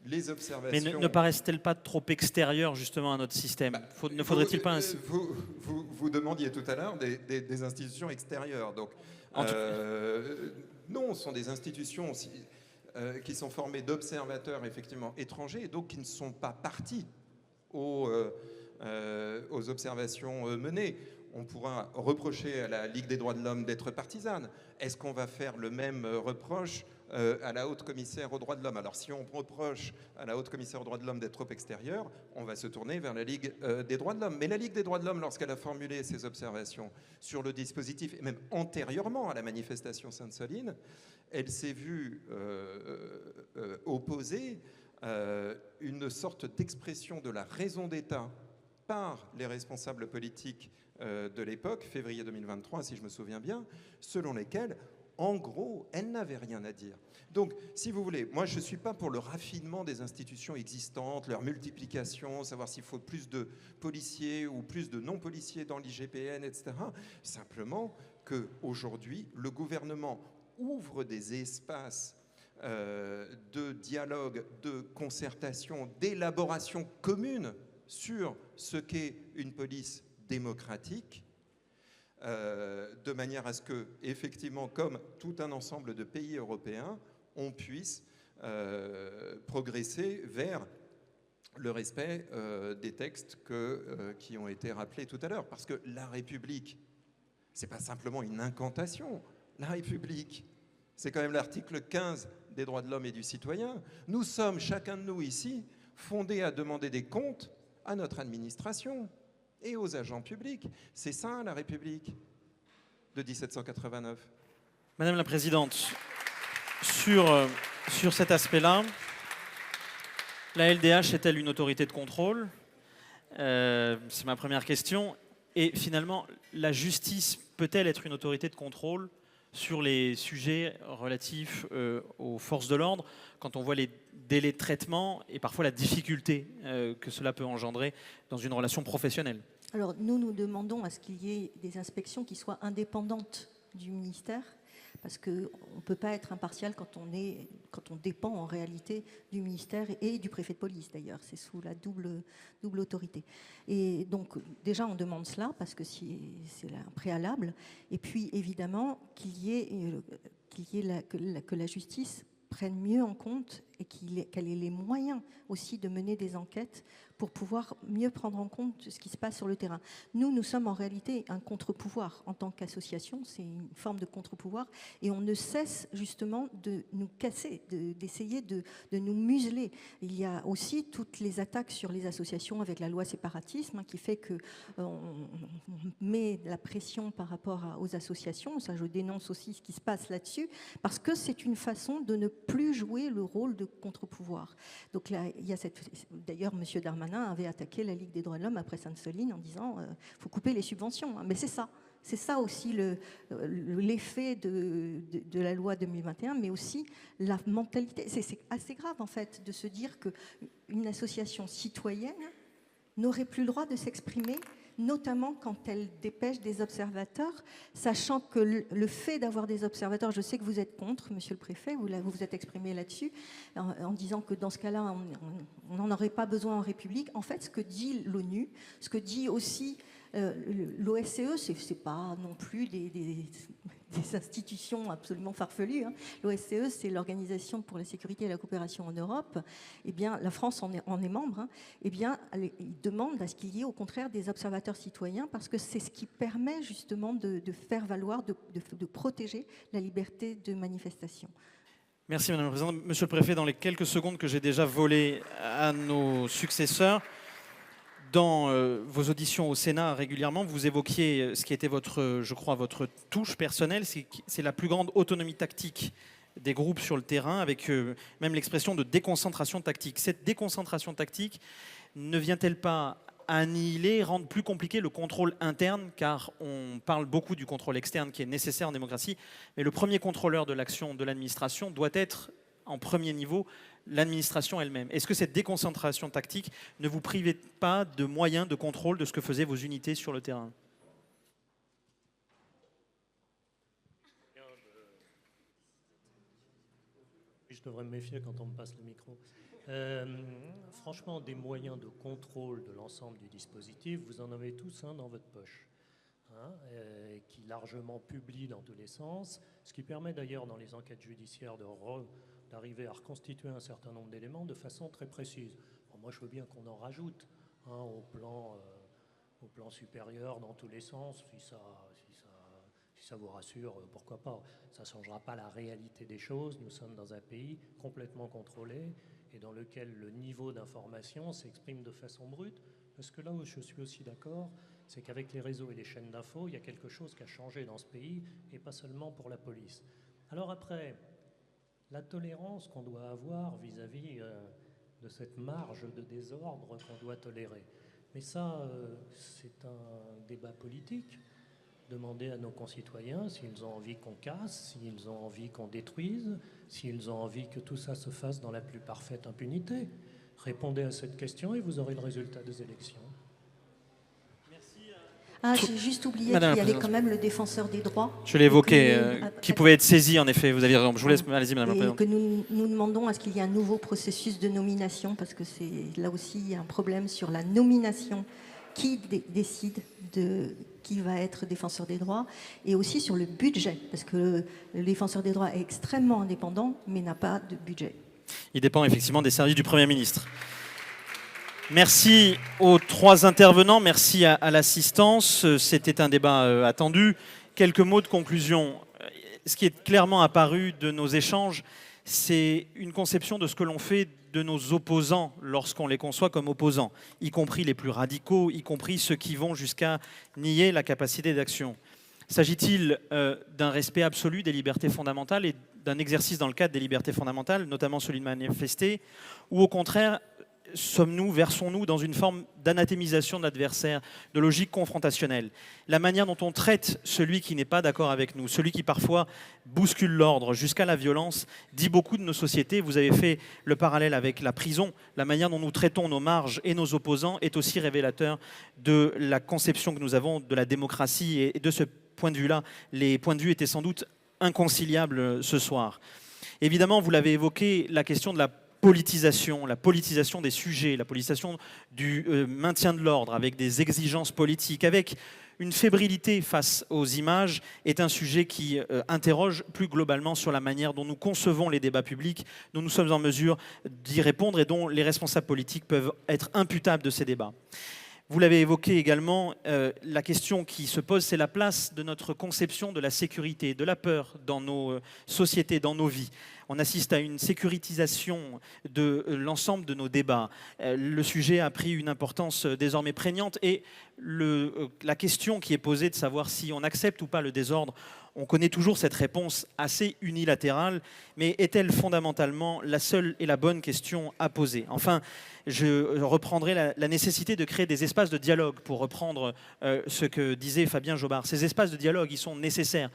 les observations... Mais ne paraissent-elles pas trop extérieures justement à notre système ? Ne faudrait-il pas ainsi... Vous demandiez tout à l'heure des institutions extérieures. Donc, non, ce sont des institutions aussi, qui sont formées d'observateurs effectivement étrangers et donc qui ne sont pas partis aux observations menées. On pourra reprocher à la Ligue des droits de l'homme d'être partisane. Est-ce qu'on va faire le même reproche à la haute commissaire aux droits de l'homme? Alors si on reproche à la haute commissaire aux droits de l'homme d'être trop extérieure, on va se tourner vers la Ligue des droits de l'homme. Mais la Ligue des droits de l'homme, lorsqu'elle a formulé ses observations sur le dispositif, et même antérieurement à la manifestation Sainte-Soline, elle s'est vue opposer une sorte d'expression de la raison d'État par les responsables politiques de l'époque, février 2023, si je me souviens bien, selon lesquels, en gros, elle n'avait rien à dire. Donc, si vous voulez, moi, je ne suis pas pour le raffinement des institutions existantes, leur multiplication, savoir s'il faut plus de policiers ou plus de non-policiers dans l'IGPN, etc. Simplement qu'aujourd'hui, le gouvernement ouvre des espaces de dialogue, de concertation, d'élaboration commune sur ce qu'est une police démocratique, de manière à ce que, effectivement, comme tout un ensemble de pays européens, on puisse progresser vers le respect des textes qui ont été rappelés tout à l'heure. Parce que la République, c'est pas simplement une incantation. La République, c'est quand même l'article 15 des droits de l'homme et du citoyen. Nous sommes, chacun de nous ici, fondés à demander des comptes à notre administration et aux agents publics. C'est ça, la République de 1789. Madame la Présidente, sur cet aspect-là, la LDH est-elle une autorité de contrôle ? C'est ma première question. Et finalement, la justice peut-elle être une autorité de contrôle sur les sujets relatifs aux forces de l'ordre, quand on voit les délais de traitement et parfois la difficulté que cela peut engendrer dans une relation professionnelle? Alors nous demandons à ce qu'il y ait des inspections qui soient indépendantes du ministère, parce qu'on ne peut pas être impartial quand on dépend en réalité du ministère et du préfet de police d'ailleurs, c'est sous la double autorité. Et donc déjà on demande cela parce que c'est un préalable, et puis évidemment que la justice prenne mieux en compte et qu'elle ait les moyens aussi de mener des enquêtes pour pouvoir mieux prendre en compte ce qui se passe sur le terrain. Nous sommes en réalité un contre-pouvoir en tant qu'association, c'est une forme de contre-pouvoir, et on ne cesse justement de nous casser, d'essayer de nous museler. Il y a aussi toutes les attaques sur les associations avec la loi séparatisme, qui fait qu'on met la pression par rapport aux associations. Ça, je dénonce aussi ce qui se passe là-dessus, parce que c'est une façon de ne plus jouer le rôle de contre-pouvoir. Donc là, il y a d'ailleurs, M. Darmanin avait attaqué la Ligue des droits de l'homme après Sainte-Soline en disant faut couper les subventions. Mais c'est ça. C'est ça aussi l'effet de la loi 2021, mais aussi la mentalité. C'est assez grave, en fait, de se dire qu'une association citoyenne n'aurait plus le droit de s'exprimer, notamment quand elle dépêche des observateurs, sachant que le fait d'avoir des observateurs, je sais que vous êtes contre, monsieur le préfet, vous vous êtes exprimé là-dessus, en disant que dans ce cas-là, on n'en aurait pas besoin en République. En fait, ce que dit l'ONU, ce que dit aussi l'OSCE, c'est pas non plus des institutions absolument farfelues. Hein. L'OSCE, c'est l'Organisation pour la sécurité et la coopération en Europe. Eh bien, la France en est membre. Hein. Eh bien, ils demandent à ce qu'il y ait au contraire des observateurs citoyens parce que c'est ce qui permet justement de faire valoir, de protéger la liberté de manifestation. Merci Madame la Présidente. Monsieur le Préfet, dans les quelques secondes que j'ai déjà volées à nos successeurs, dans vos auditions au Sénat régulièrement, vous évoquiez ce qui était je crois, votre touche personnelle, c'est la plus grande autonomie tactique des groupes sur le terrain, avec même l'expression de déconcentration tactique. Cette déconcentration tactique ne vient-elle pas annihiler, rendre plus compliqué le contrôle interne, car on parle beaucoup du contrôle externe qui est nécessaire en démocratie, mais le premier contrôleur de l'action de l'administration doit être, en premier niveau, l'administration elle-même. Est-ce que cette déconcentration tactique ne vous privait pas de moyens de contrôle de ce que faisaient vos unités sur le terrain ? Je devrais me méfier quand on me passe le micro. Franchement, des moyens de contrôle de l'ensemble du dispositif, vous en avez tous un dans votre poche, hein, qui largement publie dans tous les sens, ce qui permet d'ailleurs dans les enquêtes judiciaires d'arriver à reconstituer un certain nombre d'éléments de façon très précise. Bon, moi, je veux bien qu'on en rajoute hein, au plan supérieur dans tous les sens, si ça vous rassure, pourquoi pas. Ça ne changera pas la réalité des choses. Nous sommes dans un pays complètement contrôlé et dans lequel le niveau d'information s'exprime de façon brute. Parce que là où je suis aussi d'accord, c'est qu'avec les réseaux et les chaînes d'infos, il y a quelque chose qui a changé dans ce pays et pas seulement pour la police. Alors après, la tolérance qu'on doit avoir vis-à-vis de cette marge de désordre qu'on doit tolérer. Mais ça, c'est un débat politique. Demander à nos concitoyens s'ils ont envie qu'on casse, s'ils ont envie qu'on détruise, s'ils ont envie que tout ça se fasse dans la plus parfaite impunité. Répondez à cette question et vous aurez le résultat des élections. Ah, j'ai juste oublié qu'il y avait quand même le défenseur des droits. Je l'ai évoqué, qui pouvait être saisi en effet. Vous avez raison. Je vous laisse, allez-y Madame la Présidente. Et que nous demandons à ce qu'il y ait un nouveau processus de nomination, parce que c'est là aussi il y a un problème sur la nomination. Qui décide de qui va être défenseur des droits, et aussi sur le budget, parce que le défenseur des droits est extrêmement indépendant, mais n'a pas de budget. Il dépend effectivement des services du Premier ministre. Merci aux trois intervenants, merci à l'assistance. C'était un débat attendu. Quelques mots de conclusion. Ce qui est clairement apparu de nos échanges, c'est une conception de ce que l'on fait de nos opposants lorsqu'on les conçoit comme opposants, y compris les plus radicaux, y compris ceux qui vont jusqu'à nier la capacité d'action. S'agit-il d'un respect absolu des libertés fondamentales et d'un exercice dans le cadre des libertés fondamentales, notamment celui de manifester, ou au contraire, versons-nous dans une forme d'anathémisation de l'adversaire, de logique confrontationnelle. La manière dont on traite celui qui n'est pas d'accord avec nous, celui qui parfois bouscule l'ordre jusqu'à la violence, dit beaucoup de nos sociétés. Vous avez fait le parallèle avec la prison. La manière dont nous traitons nos marges et nos opposants est aussi révélateur de la conception que nous avons de la démocratie. Et de ce point de vue-là, les points de vue étaient sans doute inconciliables ce soir. Évidemment, vous l'avez évoqué, la question de la politisation des sujets, la politisation du maintien de l'ordre avec des exigences politiques, avec une fébrilité face aux images, est un sujet qui interroge plus globalement sur la manière dont nous concevons les débats publics, dont nous sommes en mesure d'y répondre et dont les responsables politiques peuvent être imputables de ces débats. Vous l'avez évoqué également, la question qui se pose, c'est la place de notre conception de la sécurité, de la peur dans nos sociétés, dans nos vies. On assiste à une sécurisation de l'ensemble de nos débats. Le sujet a pris une importance désormais prégnante et la question qui est posée de savoir si on accepte ou pas le désordre, On connaît toujours cette réponse assez unilatérale, mais est-elle fondamentalement la seule et la bonne question à poser? Enfin, je reprendrai la nécessité de créer des espaces de dialogue, pour reprendre ce que disait Fabien Jobard. Ces espaces de dialogue, ils sont nécessaires.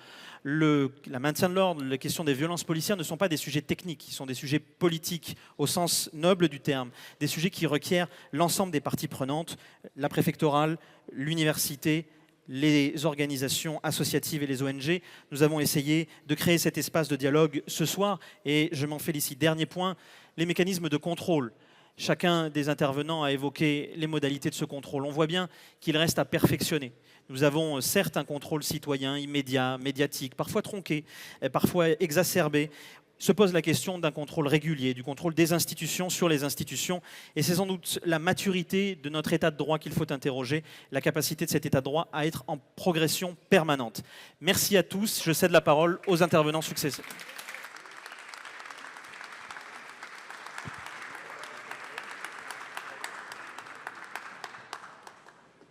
La maintien de l'ordre, les questions des violences policières ne sont pas des sujets techniques, ils sont des sujets politiques au sens noble du terme, des sujets qui requièrent l'ensemble des parties prenantes, la préfectorale, l'université, les organisations associatives et les ONG. Nous avons essayé de créer cet espace de dialogue ce soir et je m'en félicite. Dernier point, les mécanismes de contrôle. Chacun des intervenants a évoqué les modalités de ce contrôle. On voit bien qu'il reste à perfectionner. Nous avons certes un contrôle citoyen, immédiat, médiatique, parfois tronqué, parfois exacerbé. Se pose la question d'un contrôle régulier, du contrôle des institutions sur les institutions. Et c'est sans doute la maturité de notre état de droit qu'il faut interroger, la capacité de cet état de droit à être en progression permanente. Merci à tous. Je cède la parole aux intervenants successifs.